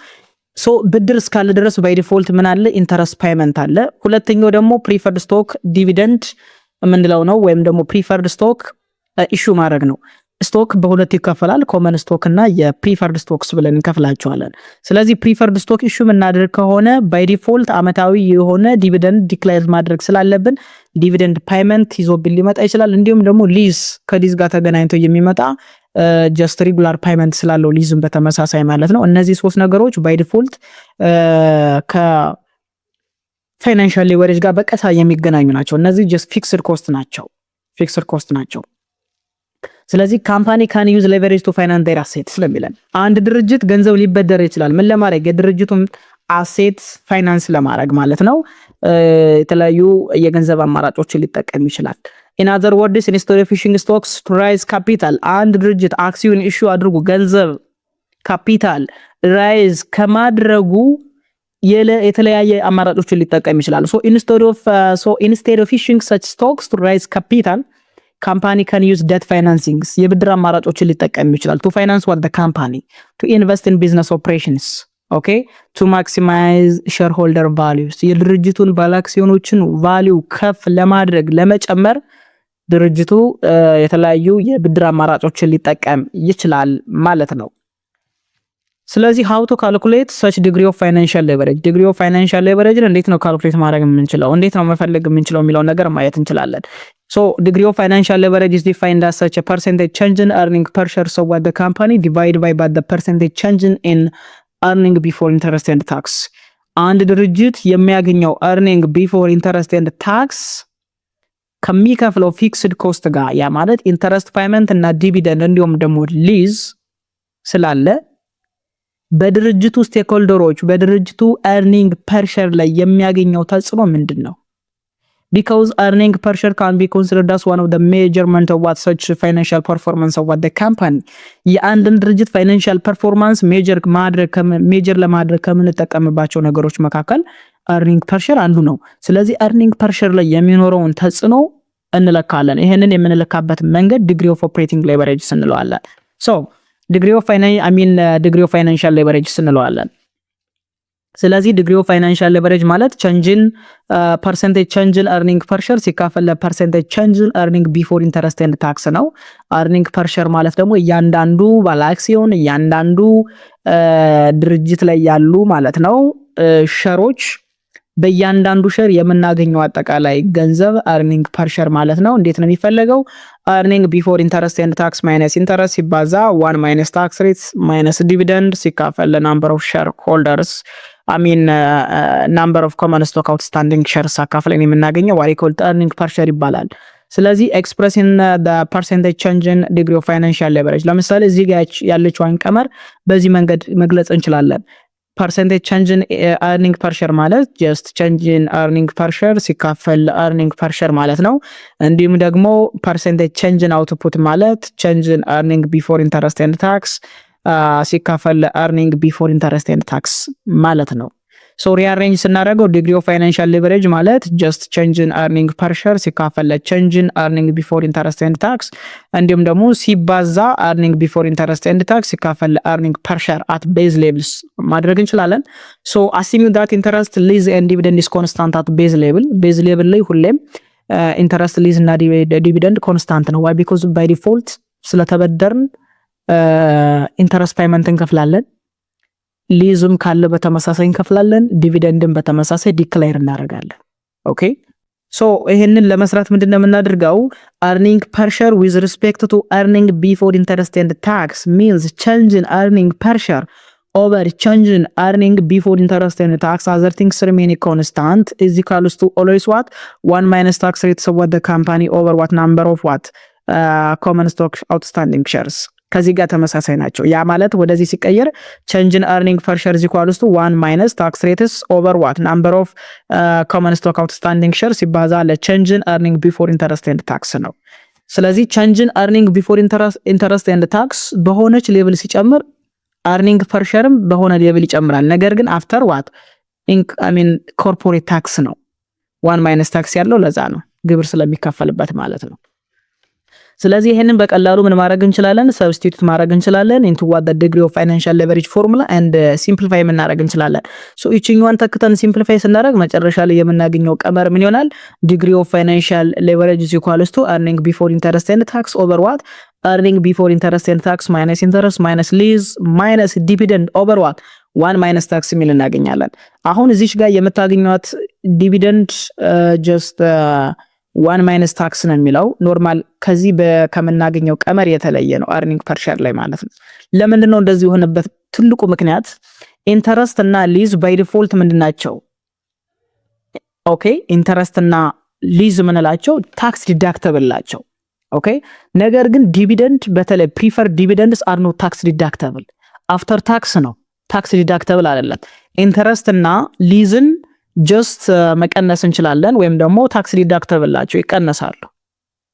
so ብድር እስካለ ድረስ ባይ ዲፎልት ምን አለ ኢንተረስት ፔመንት አለ። ሁለተኛው ደግሞ ፕሪፈርድ ስቶክ ዲቪደንድ ምንለው ነው ወይም ደግሞ ፕሪፈርድ ስቶክ ኢሹ ማድረግ ነው። ስቶክ በሁለት ይከፈላል ኮመን ስቶክ እና የፕሪፈርድ ስቶክስ ብለን እንከፍላቸዋለን። ስለዚህ ፕሪፈርድ ስቶክ ኢሹ ምናደርግ ከሆነ ባይ ዲፎልት አመታዊ የሆነ ዲቪደንድ ዲክሌር ማድረግ ስላለብን ዲቪደንድ ፔመንት ይዞብን ሊመጣ ይችላል። እንዲሁም ደግሞ ሊዝ ከሊዝ ጋር ተገናኝቶ የሚመጣ ጀስት ሬጉላር ፔመንት ስላለው ሊዝም በተመሳሳይ ማለት ነው። እነዚህ ሶስት ነገሮች ባይ ዲፎልት ከፋይናንሻል ሌቨሬጅ ጋር በቀጥታ የሚገናኙ ናቸው። እነዚህ ጀስት ፊክስድ ኮስት ናቸው። ስለዚህ ካምፓኒ ካን ዩዝ ሌቨሬጅ ቱ ፋይናንስ ዴር አሴት ስለሚለን አንድ ድርጅት ገንዘብ ሊበደር ይችላል። ምን ለማድረግ? የድርጅቱን አሴት ፋይናንስ ለማድረግ ማለት ነው። የተለያዩ የገንዘብ አማራጮችን ሊጠቀም ይችላል። in other words instead of issuing stocks to raise capital አንድ ድርጅት አክሲዮን ኢሹ አድርጉ ገንዘብ ካፒታል ራይዝ ከማድረጉ የተለያየ አማራጮችን ሊጠቀም ይችላል። so instead of issuing such stocks to raise capital company can use debt financing የብድር አማራጮችን ሊጠቀም ይችላል to finance what the company to invest in business operations okay to maximize shareholder values የድርጅቱን ባለአክሲዮኖችን ቫልዩ ከፍ ለማድረግ ለመጨመር ድርጅቱ የተለያዩ የብድር አማራጮችን ሊጠቀም ይችላል ማለት ነው። ስለዚህ how to calculate such degree of financial leverage እንዴት ነው ካልኩሌት ማድረግ የምንችለው እንዴት ነው መፈለግ የምንችለው የሚለው ነገር ማየት እንችላለን። so degree of financial leverage is defined as such a percentage change in earning per share of the company divided by the percentage change in earning before interest and tax አንድ ድርጅት የሚያገኘው earning before interest and tax ከሚከፍለው ፊክስድ ኮስት ጋር ያ ማለት ኢንተረስት ፔመንት እና ዲቪደንድ እንዲሁም ደግሞ ሊዝ ስላለ በድርጅቱ ስቴክሆልደሮች በድርጅቱ earning per share ላይ የሚያገኘው ተጽዕኖ ምንድነው? Because earning per share can be considered as one of the measurement of what such financial performance of what the company የአንድን ድርጅት financial performance ሜጀር ለማድረግ ከምንጠቀምባቸው ነገሮች መካከል earning per share አንዱ ነው። ስለዚህ earning per share ላይ የሚኖረውን ተጽዕኖ እንለካለን። ይሄንን የምንለካበት መንገድ degree of operating leverage እንለዋለን። so degree of financial leverage እንለዋለን። ስለዚህ degree of financial leverage ማለት percentage change in earning per share ሲካፈል percentage change in earning before interest and tax ነው። earning per share ማለት ደግሞ እያንዳንዱ ባለ አክሲዮን እያንዳንዱ ድርጅት ላይ ያሉ ማለት ነው ሸሮች በእያንዳንዱ ሸር የምናገኘው አጠቃላይ ገንዘብ earning per share ማለት ነው። እንዴት ነው የሚፈለገው? earning before interest and tax minus interest ሲባዛ 1 minus tax rates minus dividend ሲካፈል number of shareholders number of common stock outstanding shares አካፍለን የምናገኘው what equal earning per share ይባላል። ስለዚህ expressing the percentage change in degree of financial leverage ለምሳሌ እዚህ ጋር ያለችውን ቀመር በዚህ መንገድ መግለጽ እንችላለን። percentage change in earning per share ማለት just change in earning per share ሲካፈል earning per share ማለት ነው። እንዲሁም ደግሞ percentage change in output ማለት change in earning before interest and tax ሲካፈል earning before interest and tax ማለት ነው። so rearrange ስናደርገው degree of financial leverage ማለት just change in earning per share ሲካፈል change in earning before interest and tax እንዲሁም ደግሞ ሲባዛ earning before interest and tax ሲካፈል earning per share at base levels ማድረግ እንችላለን። so assuming that interest, lease and dividend is constant at base level ላይ ሁሌም interest, lease እና dividend constant ነው። why? because by default ስለተበደርን ኢንተረስት ፔመንት እንከፍላለን፣ ሊዝም ካለ በተመሳሳይ እንከፍላለን፣ ዲቪደንድም በተመሳሳይ ዲክሌር እናደርጋለን። ኦኬ ሶ ይሄንን ለመስራት ምንድነው የምናደርገው? earning per share with respect to earning before interest and tax means change in earning per share over change in earning before interest and tax, other things remain constant, is equals to always what? 1 minus tax rates of what the company over what number of what common stock outstanding shares ከዚህ ጋር ተመሳሳይ ናቸው። ያ ማለት ወደዚህ ሲቀየር change in earning per share is equals to 1 minus tax rates over what number of common stock outstanding shares ይባዛል change in earning before interest and tax ነው። ስለዚህ change in earning before interest and tax በሆነች ሌቭል ሲጨምር earning per share በሆነ ሌቭል ይጨምራል። ነገር ግን after what corporate tax ነው 1 minus tax ያለው ለዛ ነው ግብር ስለሚከፈልበት ማለት ነው። ስለዚህ ይሄንን በቀላሉ ምን ማድረግ እንችላለን? ሰብስቲቱት ማድረግ እንችላለን into what the degree of financial leverage formula and simplify ማድረግ እንችላለን። ሶ እቺኛዋን ተክተን simplify ስናደርግ መጨረሻ ላይ የምናገኘው ቀመር ምን ይሆናል? degree of financial leverage is equals to earning before interest and tax over what? earning before interest and tax minus interest minus lease minus dividend over what? 1 minus tax ሚል እናገኛለን። አሁን እዚች ጋር የምታገኙት ዲቪደንድ just 1 minus tax ነው የሚለው ኖርማል ከዚህ ከምናገኘው ቀመር የተለየ ነው earning per share ላይ ማለት ነው። ለምንድን ነው እንደዚህ የሆነበት ትልቁ ምክንያት ኢንተረስት እና ሊዝ ባይ ዲፎልት ምንድናቸው? ኦኬ ኢንተረስት እና ሊዝ ምንላቸው ታክስ ዲዳክተብል ናቸው። ኦኬ ነገር ግን ዲቪደንድ በተለይ ፕሪፈር ዲቪደንድስ አር ኖት ታክስ ዲዳክተብል አፍተር ታክስ ነው ታክስ ዲዳክተብል አይደለም። ኢንተረስት እና ሊዝን just መቀነስ እንችላለን ወይም ደግሞ ታክስ ዲዳክተብል ላቸው ይቀነሳሉ።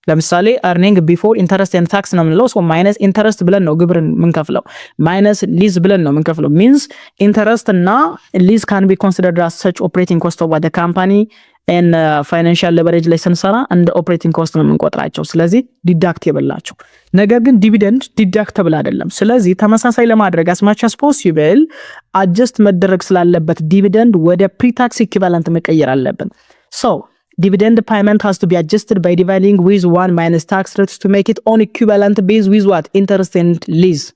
ለምሳሌ earning before interest and tax ነው የምንለው so minus interest ብለን ነው ግብርን ምንከፍለው minus lease ብለን ነው ምንከፍለው means interest እና lease can be considered as such operating cost of the company and financial leverage ላይ ስንሰራ እንደ operating cost ነው የምንቆጥራቸው። ስለዚህ ዲዳክተብል ናቸው። ነገር ግን ዲቪደንድ ዲዳክተብል አይደለም። ስለዚህ ተመሳሳይ ለማድረግ as much as possible adjust መደረግ ስላለበት ዲቪደንድ ወደ pre-tax equivalent መቀየር አለብን። so dividend payment has to be adjusted by dividing with 1 minus tax rates to make it on equivalent base with what? interest and lease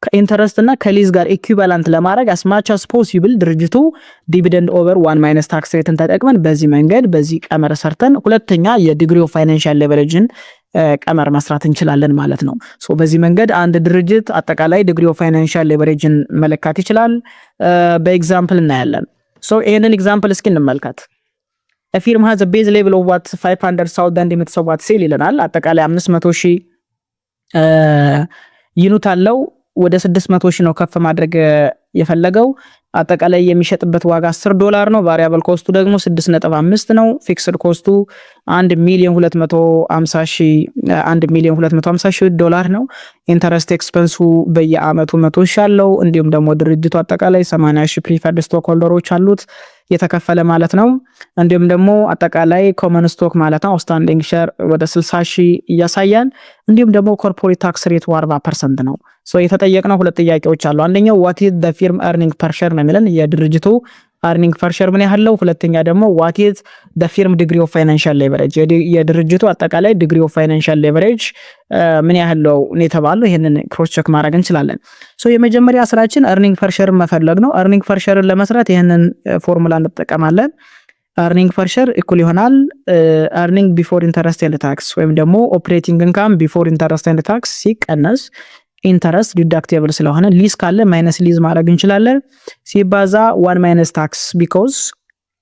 ከኢንተረስት እና ከሊዝ ጋር ኢኩቫለንት ለማድረግ as much as possible ድርጅቱ dividend over 1 minus tax rate ተጠቅመን በዚህ መንገድ በዚህ ቀመር ሰርተን ሁለተኛ የዲግሪ ኦፍ ፋይናንሻል ሌቨሬጅን ቀመር መስራት እንችላለን ማለት ነው። ሶ በዚህ መንገድ አንድ ድርጅት አጠቃላይ ዲግሪ ኦፍ ፋይናንሻል ሌቨሬጅን መለካት ይችላል። በኤግዛምፕል እናያለን። ሶ ይሄንን ኤግዛምፕል እስኪ እንመልከት። a firm has a base level of what 500,000 units of what sale ይለናል። አጠቃላይ 500,000 ዩኒት አለው ወደ 600 ሺህ ነው ከፍ ማድረግ የፈለገው። አጠቃላይ የሚሸጥበት ዋጋ $10 ነው። ቫሪያብል ኮስቱ ደግሞ 6.5 ነው። ፊክስድ ኮስቱ $1,250,000 ነው። ኢንተረስት ኤክስፐንሱ በየአመቱ 100 ሺህ አለው። እንዲሁም ደግሞ ድርጅቱ አጠቃላይ 80 ሺህ ፕሪፈርድ ስቶክ ሆልደሮች አሉት የተከፈለ ማለት ነው። እንዲሁም ደግሞ አጠቃላይ ኮመን ስቶክ ማለት ነው አውትስታንዲንግ ሼር ወደ 60 ሺህ ያሳያል። እንዲሁም ደግሞ ኮርፖሬት ታክስ ሬት 40% ነው። ሶ የተጠየቅነው ሁለት ጥያቄዎች አሉ። አንደኛው what is the firm earning per share ነው የሚለን የድርጅቱ earning per share ምን ያህል ነው። ሁለተኛ ደግሞ what is the firm degree of financial leverage የድርጅቱ አጠቃላይ degree of financial leverage ምን ያህል ነው የተባለው። ይሄንን ክሮስ ቼክ ማድረግ እንችላለን። ሶ የመጀመሪያ ስራችን earning per share መፈለግ ነው። earning per share ለመስራት ይሄንን ፎርሙላ እንጠቀማለን። earning per share እኩል ይሆናል earning before interest and tax ወይም ደግሞ operating income before interest and tax ሲቀነስ ኢንተረስት ዲዳክቴብል ስለሆነ ሊዝ ካለ ማይነስ ሊዝ ማድረግ እንችላለን ሲባዛ 1 ማይነስ ታክስ ቢኮዝ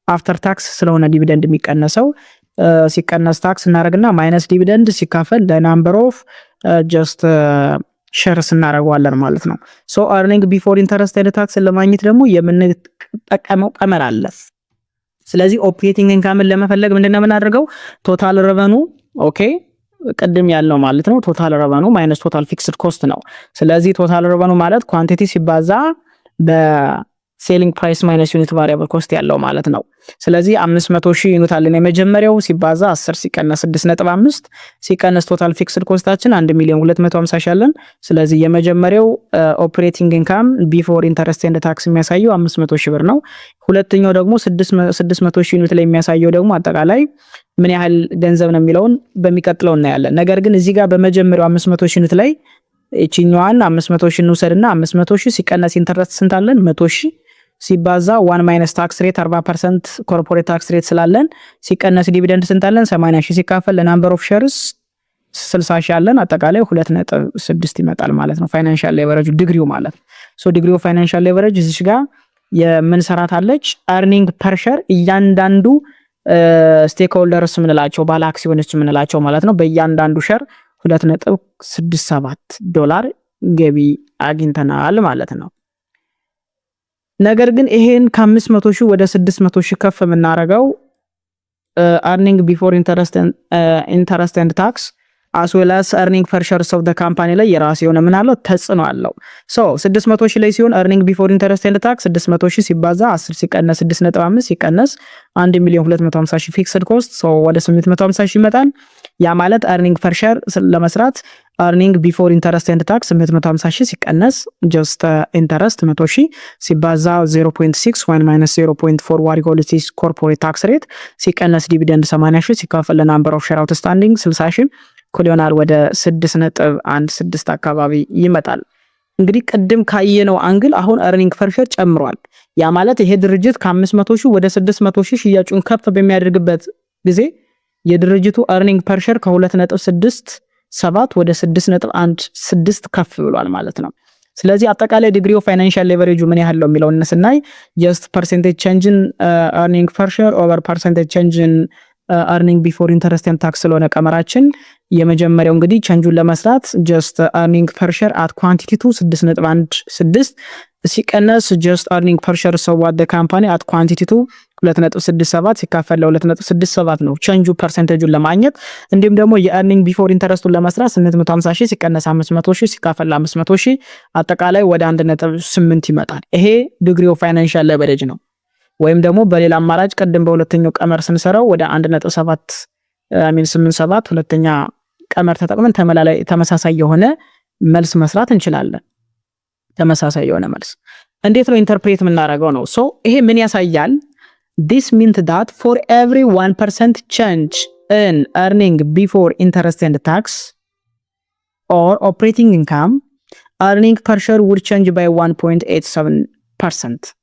አፍተር ታክስ ስለሆነ ዲቪደንድ የሚቀነሰው ሲቀነስ ታክስ እናደርግና ማይነስ ዲቪደንድ ሲካፈል ለናምበር ኦፍ ጀስት ሼርስ እናደርገዋለን ማለት ነው። ሶ earning before interest and tax ለማግኘት ደግሞ የምንጠቀመው ቀመር አለ። ስለዚህ ኦፕሬቲንግ ኢንካምን ለመፈለግ ምንድነው የምናደርገው ቶታል ረቨኑ ኦኬ ቀደም ያለው ማለት ነው ቶታል ረቨኑ ማይነስ ቶታል ፊክስድ ኮስት ነው። ስለዚህ ቶታል ረቨኑ ማለት ኳንቲቲ ሲባዛ በሴሊንግ ፕራይስ ማይነስ ዩኒት ቫሪያብል ኮስት ያለው ማለት ነው። ስለዚህ 500,000 ዩኒት አለን የመጀመሪያው ሲባዛ 10 ሲቀነስ 6.5 ሲቀነስ ቶታል ፊክስድ ኮስታችን 1,250,000 አለን። ስለዚህ የመጀመሪያው ኦፕሬቲንግ ኢንካም ቢፎር ኢንተረስት ኤንድ ታክስ የሚያሳየው 500,000 ብር ነው። ሁለተኛው ደግሞ 600,000 ዩኒት ላይ የሚያሳየው ደግሞ አጠቃላይ ምን ያህል ገንዘብ ነው የሚለውን በሚቀጥለው እናያለን። ነገር ግን እዚህ ጋር በመጀመሪያው 500,000 ዩኒት ላይ እቺኛዋን 500,000 እንውሰድና 500,000 ሲቀነስ ኢንተረስት ስንት አለን 100,000 ሲባዛ 1 ማይነስ ታክስ ሬት 40% ኮርፖሬት ታክስ ሬት ስላለን ሲቀነስ ዲቪደንድ ስንት አለን 80,000 ሲካፈል ለናምበር ኦፍ ሼርስ 60,000 አለን አጠቃላይ 2.6 ይመጣል ማለት ነው። ፋይናንሻል ሌቨሬጅ ዲግሪው ማለት ሶ ዲግሪው ፋይናንሻል ሌቨሬጅ እዚህ ጋር የምንሰራት አለች earning per share እያንዳንዱ ስቴክሆልደርስ ምንላቸው ባለ አክሲዮኖች ምንላቸው ማለት ነው በእያንዳንዱ ሼር $2.67 ገቢ አግኝተናል ማለት ነው። ነገር ግን ይሄን ከ500,000 ወደ 600,000 ከፍ የምናረጋው earning before interest and tax as well as earning per share of the company ላይ የራሱ የሆነ ምን አለው ተጽዕኖ አለው። ሶ 600,000 ላይ ሲሆን earning before interest and tax 600,000 ሲባዛ 10 ሲቀነስ 6.5 ሲቀነስ 1,250,000 ፊክስድ ኮስት ሶ ወደ 850,000 ይመጣል። ያ ማለት earning per share ለመስራት earning before interest and tax 850,000 ሲቀነስ just interest 100,000 ሲባዛ 0.6 1 minus 0.4 what you call this corporate tax rate ሲቀነስ ዲቪደንድ 80,000 ሲካፈል ለናምበር ኦፍ ሼር አውትስታንዲንግ 60,000 ኮሊዮናል ወደ 6.16 አካባቢ ይመጣል። እንግዲህ ቅድም ካየነው አንግል አሁን earning per share ጨምሯል። ያ ማለት ይሄ ድርጅት ከ500,000 ወደ 600,000 ሽያጩን ከፍ በሚያደርግበት ጊዜ የድርጅቱ earning per share ከ2.67 ወደ 6.16 ከፍ ብሏል ማለት ነው። ስለዚህ አጠቃላይ ዲግሪ ኦፍ ፋይናንሻል ሌቨሬጁ ምን ያህል ነው የሚለውን ስናይ just percentage change in earning per share over percentage change in earning before interest and tax ስለሆነ ቀመራችን የመጀመሪያው እንግዲህ ቼንጁን ለመስራት just earning per share at quantity to 6.16 ሲቀነስ just earning per share so what the company at quantity to 2.67 ሲካፈል ለ2.67 ነው ቼንጁ ፐርሰንቴጁን ለማግኘት። እንዲሁም ደግሞ የearning before interestን ለመስራት 850,000 ሲቀነስ 500,000 ሲካፈል ለ500,000 አጠቃላይ ወደ 1.8 ይመጣል። ይሄ ዲግሪ ኦፍ ፋይናንሻል ሌቨሬጅ ነው። ወይም ደግሞ በሌላ አማራጭ ቀደም በሁለተኛው ቀመር ስንሰራው ወደ 1.87 ሁለተኛ ቀመር ተጠቅመን ተመሳሳይ የሆነ መልስ መስራት እንችላለን። ተመሳሳይ የሆነ መልስ እንዴት ነው ኢንተርፕሬት የምናደርገው ነው። ሶ ይሄ ምን ያሳያል? This means that for every 1% change in earning before interest and tax or operating income, earning per share would change by 1.87%.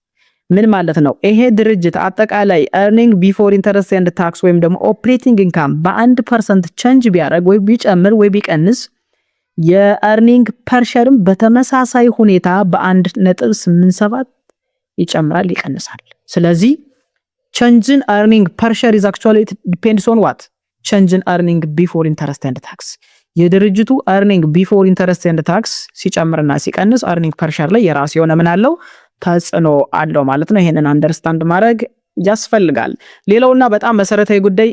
ምን ማለት ነው? ይሄ ድርጅት አጠቃላይ earning before interest and tax ወይም ደግሞ operating income በ1% change ቢያደርግ ወይ ቢጨምር ወይ ቢቀንስ የearning per share በተመሳሳይ ሁኔታ በ1.87 ይጨምራል ይቀንሳል። ስለዚህ change in earning per share is actually depends on what? Change in earning before interest and tax. የድርጅቱ earning before interest and tax ሲጨምርና ሲቀንስ earning per share ላይ የራሱ የሆነ ምን አለው ተጽዕኖ አለው ማለት ነው። ይሄንን አንደርስታንድ ማድረግ ያስፈልጋል። ሌላውና በጣም መሰረታዊ ጉዳይ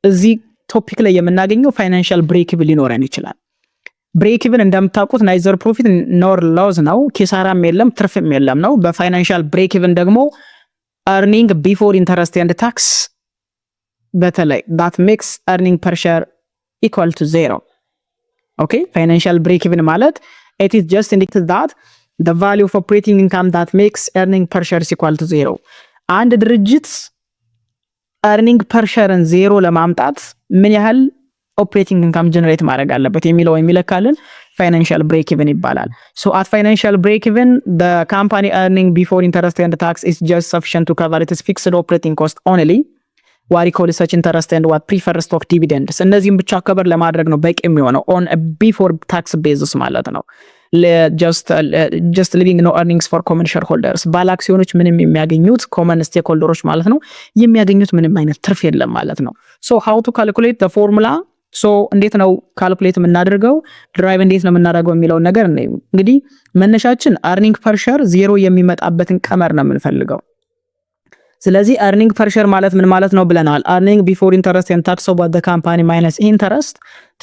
እዚህ ቶፒክ ላይ የምናገኘው ፋይናንሻል ብሬክ ኢቭን ሊኖረን ይችላል። ብሬክ ኢቭን እንደምታውቁት ናይዘር ፕሮፊት ኖር ሎዝ ነው፣ ኪሳራም የለም ትርፍም የለም ነው። በፋይናንሻል ብሬክ ኢቭን ደግሞ earning before interest and tax በተለይ that makes earning per share equal to 0. okay, financial break even ማለት it is just indicates that the value of operating income that makes earning per share is equal to 0. አንድ ድርጅት earning per share 0 ለማምጣት ምን ያህል operating income generate ማድረግ አለበት የሚለው የሚለካልን financial break even ይባላል። so at financial break even the company earning before interest and tax is just sufficient to cover its fixed operating cost only what we call such interest and what preferred stock dividends እነዚህም ብቻ ከበር ለማድረግ ነው በቂ የሚሆነው on a before tax basis ማለት ነው። just leaving no earnings for common shareholders ባለ አክሲዮኖች ምንም የሚያገኙት common stakeholders ማለት ነው የሚያገኙት ምንም አይነት ትርፍ የለም ማለት ነው። so how to calculate the formula so እንዴት ነው ካልኩሌት የምናደርገው ድራይቭ እንዴት ነው የምናደርገው የሚለው ነገር ነው። እንግዲህ መነሻችን earning per share 0 የሚመጣበትን ቀመር ነው የምንፈልገው። ስለዚህ earning per share ማለት ምን ማለት ነው ብለናል። earning before interest and tax of the company minus interest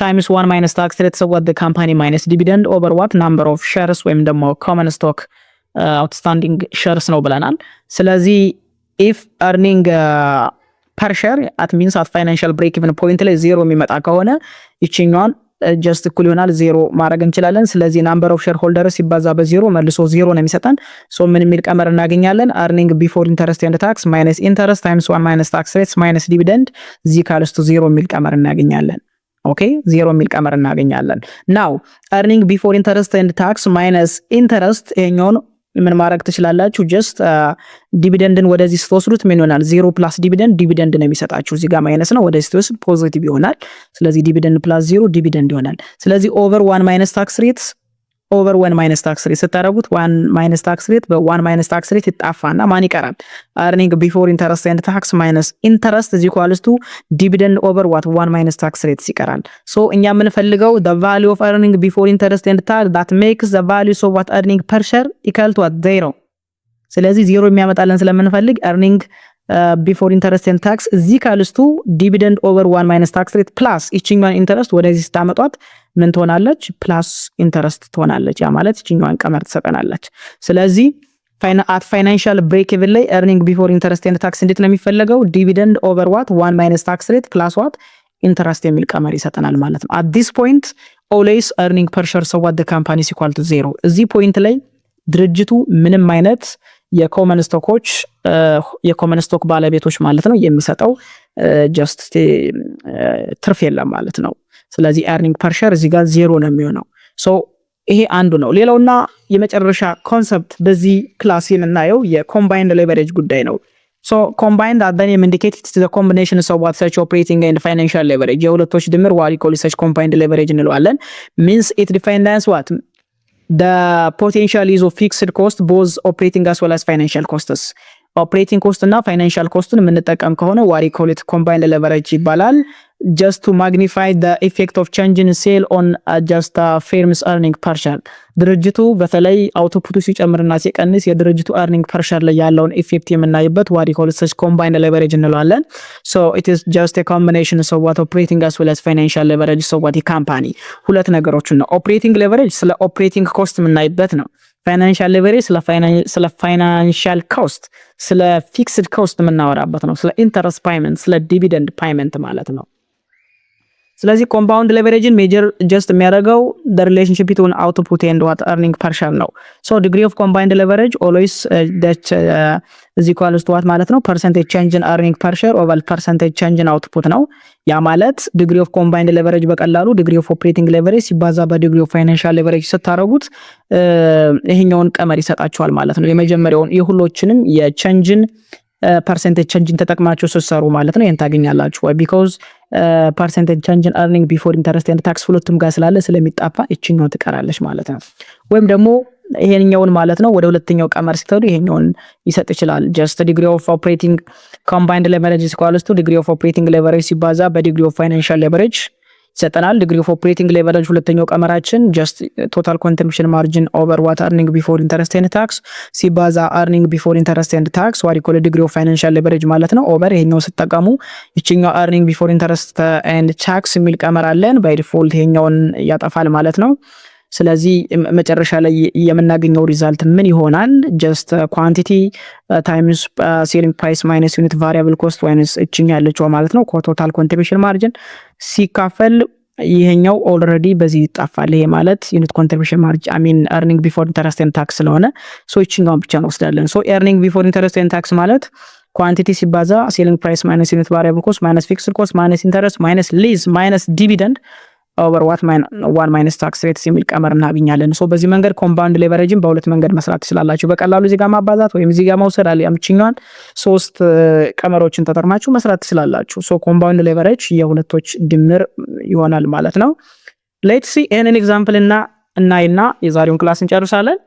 times 1 minus tax rate of the company minus dividend over what number of shares ወይም ደግሞ common stock outstanding shares ነው ብለናል። ስለዚህ if earning per share at means at financial break even point ላይ 0 የሚመጣ ከሆነ ይችኛዋን just እኩል ይሆናል 0 ማድረግ እንችላለን። ስለዚህ number of shareholders ሲባዛ በ0 መልሶ 0 ነው የሚሰጠን። so ምን የሚል ቀመር እናገኛለን earning before interest and tax minus interest times 1 minus tax rates minus dividend is equal to 0 የሚል ቀመር እናገኛለን። ኦኬ 0 የሚል ቀመር እናገኛለን። now earning before interest and tax minus interest ይሄኛውን ምን ማድረግ ትችላላችሁ just ዲቪደንድን ወደዚህ ስትወስዱት ምን ይሆናል 0 + ዲቪደንድ ነው የሚሰጣችሁ። እዚህ ጋር ማይነስ ነው ወደዚህ ስትወስድ ፖዚቲቭ ይሆናል። ስለዚህ ዲቪደንድ + 0 ዲቪደንድ ይሆናል። ስለዚህ ኦቨር 1 minus tax rate ኦቨር 1 minus tax rate ስታደርጉት 1 minus tax rate በ1 minus tax rate ይጣፋና ማን ይቀራል earning before interest and tax minus interest is equal to dividend over what 1 minus tax rate ይቀራል። so እኛ የምንፈልገው the value of earning before interest and tax that makes the value of what earning per share equal to 0. ስለዚህ 0 የሚያመጣልን ስለምንፈልግ earning before interest and tax is equal to dividend over 1 minus tax rate plus ይችኛዋን ኢንተረስት ወደዚህ ስታመጧት ምን ትሆናለች ፕላስ ኢንተረስት ትሆናለች። ያ ማለት ይችኛዋን ቀመር ትሰጠናለች። ስለዚህ at financial break even ላይ earning before interest and tax እንዴት ነው የሚፈለገው dividend over what 1 minus tax rate plus what interest የሚል ቀመር ይሰጠናል ማለት ነው። at this point always earning per share so what the company is equal to 0 እዚህ ፖይንት ላይ ድርጅቱ ምንም አይነት የኮመን ስቶኮች የኮመን ስቶክ ባለቤቶች ማለት ነው የሚሰጠው just ትርፍ የለም ማለት ነው። ስለዚህ earning per share እዚህ ጋር 0 ነው የሚሆነው። so ይሄ አንዱ ነው። ሌላውና የመጨረሻ ኮንሰፕት በዚህ ክላስ የምናየው የኮምባይንድ ሌቨሬጅ ጉዳይ ነው። so combined that then indicates the combination of what such operating and financial leverage የሁለቶች ድምር what we call such combined leverage እንለዋለን። means it defines as what the potential is of fixed cost both operating as well as financial costs operating cost እና financial costን የምንጠቀም ከሆነ what we call it combined leverage ይባላል። just to magnify the effect of change in sale on just firm's earning per share ድርጅቱ በተለይ አውትፑቱ ሲጨምርና ሲቀንስ የድርጅቱ earning per share ላይ ያለውን ኢፌክት የምናይበት what we call it such combined leverage እንለዋለን። so it is just a combination of what operating as well as financial leverage so what the company ሁለት ነገሮችን ነው። operating leverage ስለ operating cost የምናይበት ነው። financial leverage ስለ financial cost ስለ fixed cost የምናወራበት ነው። ስለ interest payment ስለ dividend payment ማለት ነው። ስለዚህ ኮምፓውንድ ሌቨሬጅን ሜጀር ጀስት የሚያደርገው the relationship between output and what earning per share ነው። so degree of combined leverage always that is equal to what ማለት ነው percentage change in earning per share over percentage change in output ነው። ያ ማለት degree of combined leverage በቀላሉ degree of operating leverage ሲባዛ በdegree of financial leverage ስታረጉት ይሄኛውን ቀመር ይሰጣቸዋል ማለት ነው። የመጀመሪያውን የሁሎችንም የቼንጅን percentage change ተጠቅማችሁ ስትሰሩ ማለት ነው ይሄን ታገኛላችሁ። why because percentage change in earning before interest and tax ሁለቱም ጋር ስላለ ስለሚጣፋ እቺኛው ትቀራለች ማለት ነው። ወይም ደግሞ ይሄንኛውን ማለት ነው ወደ ሁለተኛው ቀመር ሲተዱ ይሄኛውን ይሰጥ ይችላል። just degree of operating combined leverage is equal to degree of operating leverage ሲባዛ በdegree of financial leverage ይሰጠናል። ዲግሪ ኦፍ ኦፕሬቲንግ ሌቨሬጅ ሁለተኛው ቀመራችን ጀስት ቶታል ኮንትሪቢዩሽን ማርጂን ኦቨር ዋት አርኒንግ ቢፎር ኢንተረስት ኤንድ ታክስ ሲባዛ አርኒንግ ቢፎር ኢንተረስት ኤንድ ታክስ ዋት ኢኳል ዲግሪ ኦፍ ፋይናንሻል ሌቨሬጅ ማለት ነው። ኦቨር ይሄኛው ስትጠቀሙ ይችኛው አርኒንግ ቢፎር ኢንተረስት ኤንድ ታክስ የሚል ቀመር አለን። ባይ ዲፎልት ይሄኛውን ያጠፋል ማለት ነው። ስለዚህ መጨረሻ ላይ የምናገኘው ሪዛልት ምን ይሆናል? ጀስት ኳንቲቲ ታይምስ ሴሊንግ ፕራይስ ማይነስ ዩኒት ቫሪያብል ኮስት ማይነስ እቺኛ ያለችው ማለት ነው ቶታል ኮንትሪቢዩሽን ማርጂን ሲካፈል ይሄኛው ኦልሬዲ በዚህ ይጣፋል። ይሄ ማለት ዩኒት ኮንትሪቢዩሽን ማርጂን አይ ሚን ኤርኒንግ ቢፎር ኢንተረስት ኤንድ ታክስ ስለሆነ ሶ እቺኛውን ብቻ ነው ወስዳለን። ሶ ኤርኒንግ ቢፎር ኢንተረስት ኤንድ ታክስ ማለት ኳንቲቲ ሲባዛ ሴሊንግ ፕራይስ ማይነስ ዩኒት ቫሪያብል ኮስት ማይነስ ፊክስድ ኮስት ማይነስ ኢንተረስት ማይነስ ሊዝ ማይነስ ዲቪደንድ ኦቨር ዋት ዋን ማይነስ ታክስ ሬትስ የሚል ቀመር እናገኛለን። ሶ በዚህ መንገድ ኮምፓውንድ ሌቨሬጅን በሁለት መንገድ መስራት ትችላላችሁ። በቀላሉ እዚህ ጋር ማባዛት ወይም እዚህ ጋር መውሰድ አልያምችኛን ሶስት ቀመሮችን ተጠቅማችሁ መስራት ትችላላችሁ። ሶ ኮምፓውንድ ሌቨሬጅ የሁለቶች ድምር ይሆናል ማለት ነው። ሌትስ ሲ ይሄንን ኤግዛምፕል እናይና የዛሬውን ክላስ እንጨርሳለን።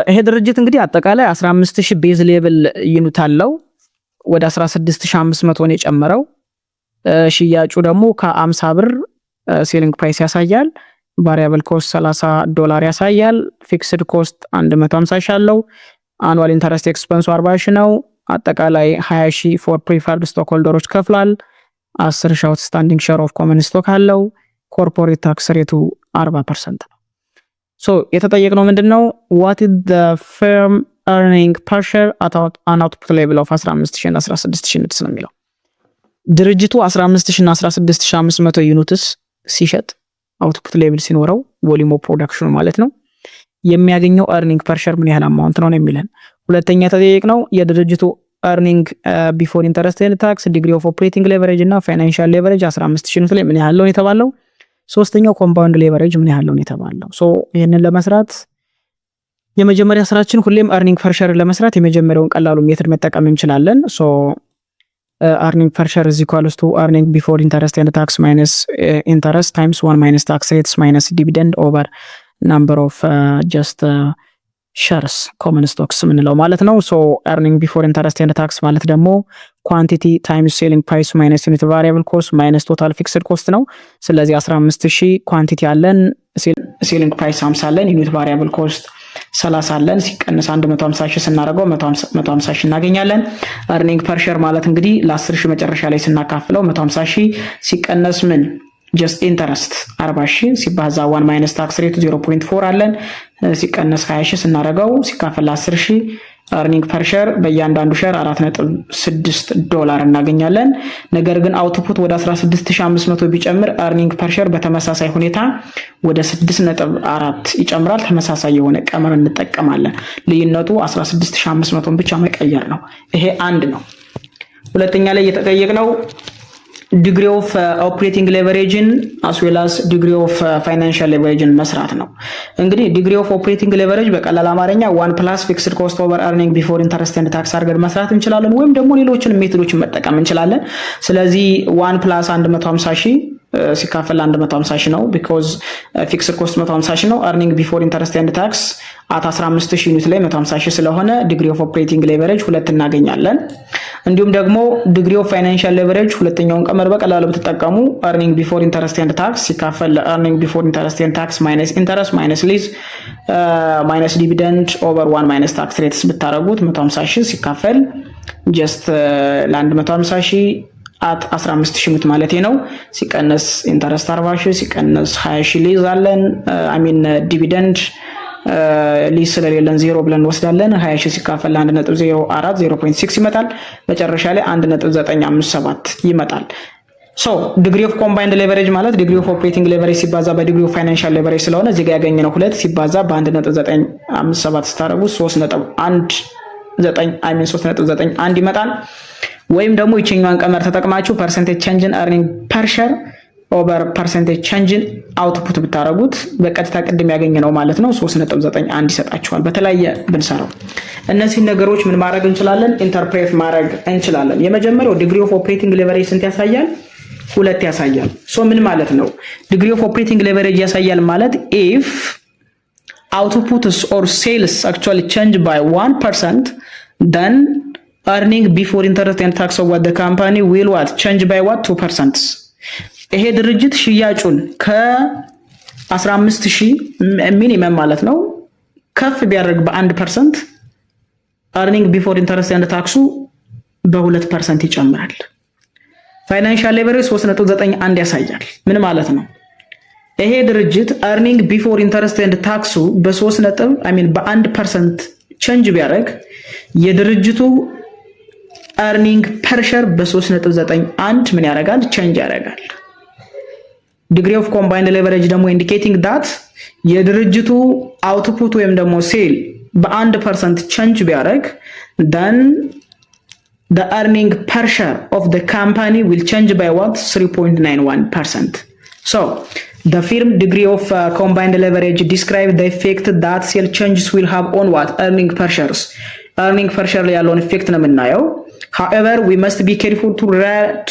ይሄ ድርጅት እንግዲህ አጠቃላይ 15000 ቤዝ ሌቭል ዩኒት አለው። ወደ 16500 ነው የጨመረው። ሽያጩ ደግሞ ከ50 ብር ሴሊንግ ፕራይስ ያሳያል። ቫሪያብል ኮስት $30 ያሳያል። ፊክስድ ኮስት 150 ሺህ አለው። አኑዋል ኢንተረስት ኤክስፐንሱ 40 ሺህ ነው። አጠቃላይ 20 ሺህ ፎር ፕሪፈርድ ስቶክ ሆልደሮች ከፍሏል። 10 ሺህ አውትስታንዲንግ ሼር ኦፍ ኮመን ስቶክ አለው። ኮርፖሬት ታክስ ሬቱ 40% ነው። ሶ የተጠየቅነው ምንድነው? what is the firm earning per share at an output level of 15000 እና 16000 ዩኒትስ ነው የሚለው። ድርጅቱ 15000 እና 16500 ዩኒትስ ሲሸጥ አውትፑት ሌቭል ሲኖረው ቮሊዩም ኦፍ ፕሮዳክሽኑ ማለት ነው የሚያገኘው earning per share ምን ያህል አማውንት ነው የሚለን። ሁለተኛ የተጠየቅነው የድርጅቱ earning before interest and tax degree of operating leverage እና financial leverage 15000 ዩኒት ላይ ምን ያህል ነው የተባለው። ሶስተኛው ኮምፓውንድ ሌቨሬጅ ምን ያህል ነው የተባለው። ሶ ይሄንን ለመስራት የመጀመሪያ ስራችን ሁሌም earning per share ለመስራት የመጀመሪያውን ቀላሉ ሜተድ መጠቀም እንችላለን። ሶ earning per share is equals to earning before interest and tax minus interest times 1 minus tax rates minus dividend over number of just shares common stocks ምንለው ማለት ነው። so earning before interest and tax ማለት ደግሞ quantity times selling price minus unit variable cost minus total fixed cost ነው። ስለዚህ 15000 quantity አለን፣ selling price 50 አለን፣ unit variable cost 30 አለን። ሲቀነስ 150 ሺህ ስናደርገው 150 ሺህ እናገኛለን። earning per share ማለት እንግዲህ ለ10 ሺህ መጨረሻ ላይ ስናካፍለው 150 ሺህ ሲቀነስ ምን just interest 40 ሺህ ሲባዛ 1 minus tax rate 0.4 አለን። ሲቀነስ 20 ሺህ ስናደርገው ሲካፈል 10 ሺህ earning per share በእያንዳንዱ ሼር $4.6 እናገኛለን። ነገር ግን አውትፑት ወደ 16500 ቢጨምር earning per share በተመሳሳይ ሁኔታ ወደ 6.4 ይጨምራል። ተመሳሳይ የሆነ ቀመር እንጠቀማለን። ልዩነቱ 16500 ብቻ መቀየር ነው። ይሄ አንድ ነው። ሁለተኛ ላይ የተጠየቅነው degree of operating leverage as well as degree of financial leverage መስራት ነው። እንግዲህ degree of operating leverage በቀላል አማርኛ 1 plus fixed cost over earning before interest and tax አድርገን መስራት እንችላለን፣ ወይም ደግሞ ሌሎችን ሜቶዶችን መጠቀም እንችላለን። ስለዚህ 1 plus 150 ሺህ ሲካፈል 150 ሺህ ነው because fixed cost 150 ሺህ ነው። earning before interest and tax at 15000 ዩኒት ላይ 150 ሺህ ስለሆነ degree of operating leverage 2 እናገኛለን። እንዲሁም ደግሞ degree of financial leverage ሁለተኛውን ቀመር በቀላሉ ብትጠቀሙ earning before interest and tax ሲካፈል earning before interest and tax minus interest minus lease minus dividend over 1 minus tax rates ብታረጉት 150 ሺህ ሲካፈል just ለ150 ሺህ at 15000 ዩኒት ማለት ነው ሲቀነስ ኢንተረስት 40 ሺህ ሲቀነስ 20 ሺህ ሊዝ አለን I mean dividend ሊዝ ስለሌለን 0 ብለን ወስዳለን። 20 ሺህ ሲካፈል 1.04 0.6 ይመጣል። መጨረሻ ላይ 1.957 ይመጣል። ሶ degree of combined leverage ማለት degree of operating leverage ሲባዛ በdegree of financial leverage ስለሆነ እዚህ ጋር ያገኘነው 2 ሲባዛ በ1.957 ስታረጉ 3.91 ይመጣል። ወይም ደግሞ ይችኛዋን ቀመር ተጠቅማችሁ percentage change in earning per share over percentage change in output ብታረጉት በቀጥታ ቅድም ያገኘነው ማለት ነው 3.91 ይሰጣችኋል። በተለያየ ብንሰራው እነዚህ ነገሮች ምን ማድረግ እንችላለን? ኢንተርፕሬት ማድረግ እንችላለን። የመጀመሪያው degree of operating leverage ስንት ያሳያል? 2 ያሳያል። ሶ ምን ማለት ነው? degree of operating leverage ያሳያል ማለት if outputs or sales actually change by 1% then earning before interest and tax of what the company will what change by what 2%. ይሄ ድርጅት ሽያጩን ከ15000 ሚኒመም ማለት ነው ከፍ ቢያደርግ በ1% earning before interest and tax በ2% ይጨምራል። ፋይናንሻል ሌቨሬጅ 3.91 ያሳያል። ምን ማለት ነው? ይሄ ድርጅት earning before interest and tax በ1% ቼንጅ ቢያደርግ የድርጅቱ earning per share በ3.91 ምን ያደርጋል? ቼንጅ ያደርጋል። degree of combined leverage ደግሞ indicating that የድርጅቱ output ወይም ደግሞ ሴል በ1% ቼንጅ ቢያደርግ then the earning per share of the company will change by what? 3.91%. So the firm degree of combined leverage describe the effect that sale changes will have on what? Earning per shares. Earning per share ላይ ያለውን effect ነው የምናየው። However, we must be careful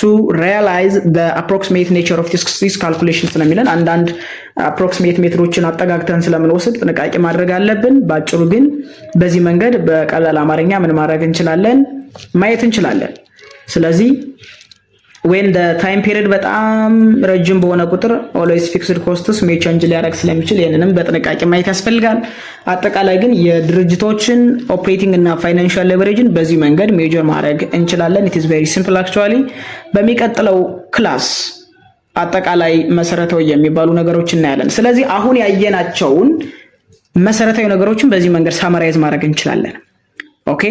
to realize the approximate nature of this calculation ስለሚለን አንዳንድ approximate ሜትዶችን አጠጋግተን ስለምንወስድ ጥንቃቄ ማድረግ አለብን። ባጭሩ ግን በዚህ መንገድ በቀላል አማርኛ ምን ማድረግ እንችላለን? ማየት እንችላለን። ስለዚህ when the time period በጣም ረጅም በሆነ ቁጥር always fixed costs may change ሊያደርግ ስለሚችል ይሄንንም በጥንቃቄ ማየት ያስፈልጋል። አጠቃላይ ግን የድርጅቶችን ኦፕሬቲንግ እና ፋይናንሻል ሌቨሬጅን በዚህ መንገድ ሜጀር ማድረግ እንችላለን። it is very simple actually። በሚቀጥለው ክላስ አጠቃላይ መሰረታዊ የሚባሉ ነገሮችን እናያለን። ስለዚህ አሁን ያየናቸውን መሰረታዊ ነገሮችን በዚህ መንገድ ሳመራይዝ ማድረግ እንችላለን። ኦኬ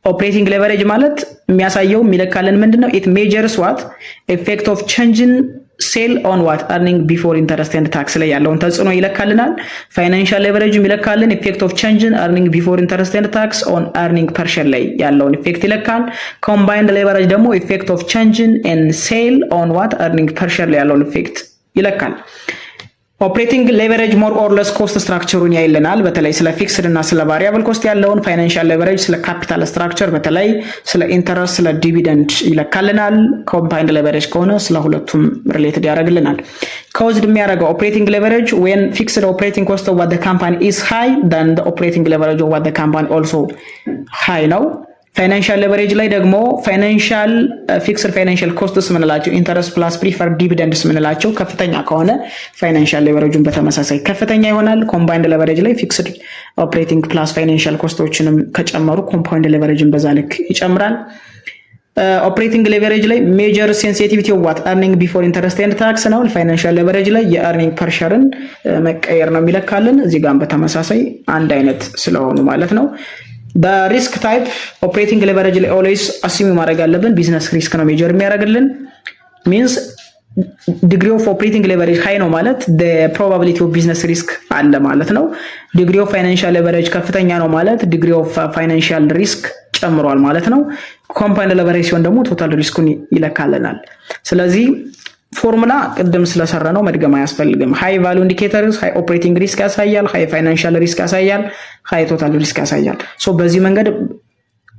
ኦፕሬቲንግ ሌቨሬጅ ማለት የሚያሳየው የሚለካልን ምንድነው? it measures what effect of change in sale on what earning before interest and tax ላይ ያለውን ተጽዕኖ ይለካልናል። ፋይናንሻል ሌቨሬጅ የሚለካልን effect of change in earning before interest and tax on earning per share ላይ ያለውን ኢፌክት ይለካል። combined leverage ደግሞ effect of change in sale on what earning per share ላይ ያለውን ኢፌክት ይለካል። ኦፕሬቲንግ ሌቨሬጅ ሞር ኦር ለስ ኮስት ስትራክቸሩን ያይልናል። በተለይ ስለ ፊክስድ እና ስለ ቫሪያብል ኮስት ያለውን። ፋይናንሻል ሌቨሬጅ ስለ ካፒታል ስትራክቸር በተለይ ስለ ኢንተረስት፣ ስለ ዲቪደንድ ይለካልናል። ኮምባይንድ ሌቨሬጅ ከሆነ ስለ ሁለቱም ሪሌትድ ያደርግልናል። ካውዝድ የሚያደርገው ኦፕሬቲንግ ሌቨሬጅ when fixed operating cost of what the company is high then the operating leverage of what the company also high ነው። ፋይናንሻል ሌቨሬጅ ላይ ደግሞ ፋይናንሻል ፊክስድ ፋይናንሻል ኮስትስ ምንላቸው ኢንተረስት ፕላስ ፕሪፈርድ ዲቪደንድስ ምንላቸው ከፍተኛ ከሆነ ፋይናንሻል ሌቨሬጁን በተመሳሳይ ከፍተኛ ይሆናል። ኮምባይንድ ሌቨሬጅ ላይ ፊክስድ ኦፕሬቲንግ ፕላስ ፋይናንሻል ኮስቶችንም ከጨመሩ ኮምባይንድ ሌቨሬጅን በዛ ልክ ይጨምራል። ኦፕሬቲንግ ሌቨሬጅ ላይ ሜጀር ሴንሲቲቪቲ ኦፍ ዋት earning before interest and tax ነው። ፋይናንሻል ሌቨሬጅ ላይ የearning per shareን መቀየር ነው የሚለካልን። እዚህ ጋር በተመሳሳይ አንድ አይነት ስለሆኑ ማለት ነው። በሪስክ ታይፕ ኦፕሬቲንግ ሌቨሬጅ ላይ ኦልዌይስ አሲም ማድረግ አለብን ቢዝነስ ሪስክ ነው ሜጀር የሚያደርግልን። ሚንስ ዲግሪ ኦፍ ኦፕሬቲንግ ሌቨሬጅ ሃይ ነው ማለት the probability of business risk አለ ማለት ነው። ዲግሪ ኦፍ ፋይናንሻል ሌቨሬጅ ከፍተኛ ነው ማለት ዲግሪ ኦፍ ፋይናንሻል ሪስክ ጨምሯል ማለት ነው። ኮምባይንድ ሌቨሬጅ ሲሆን ደግሞ ቶታል ሪስኩን ይለካልናል። ስለዚህ ፎርሙላ ቅድም ስለሰራ ነው መድገም አያስፈልግም። ሃይ ቫልዩ ኢንዲኬተርስ ሃይ ኦፕሬቲንግ ሪስክ ያሳያል፣ ሃይ ፋይናንሻል ሪስክ ያሳያል፣ ሃይ ቶታል ሪስክ ያሳያል። ሶ በዚህ መንገድ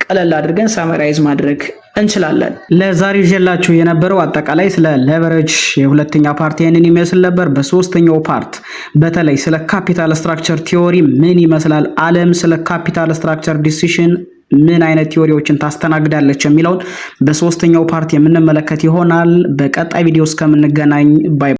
ቀለል አድርገን ሳመራይዝ ማድረግ እንችላለን። ለዛሬ ይዤላችሁ የነበረው አጠቃላይ ስለ ሌቨሬጅ የሁለተኛ ፓርት ይሄንን ይመስል ነበር። በሶስተኛው ፓርት በተለይ ስለ ካፒታል ስትራክቸር ቲዮሪ ምን ይመስላል፣ ዓለም ስለ ካፒታል ስትራክቸር ዲሲሽን ምን አይነት ቲዮሪዎችን ታስተናግዳለች የሚለውን በሶስተኛው ፓርት የምንመለከት ይሆናል። በቀጣይ ቪዲዮ እስከምንገናኝ ባይ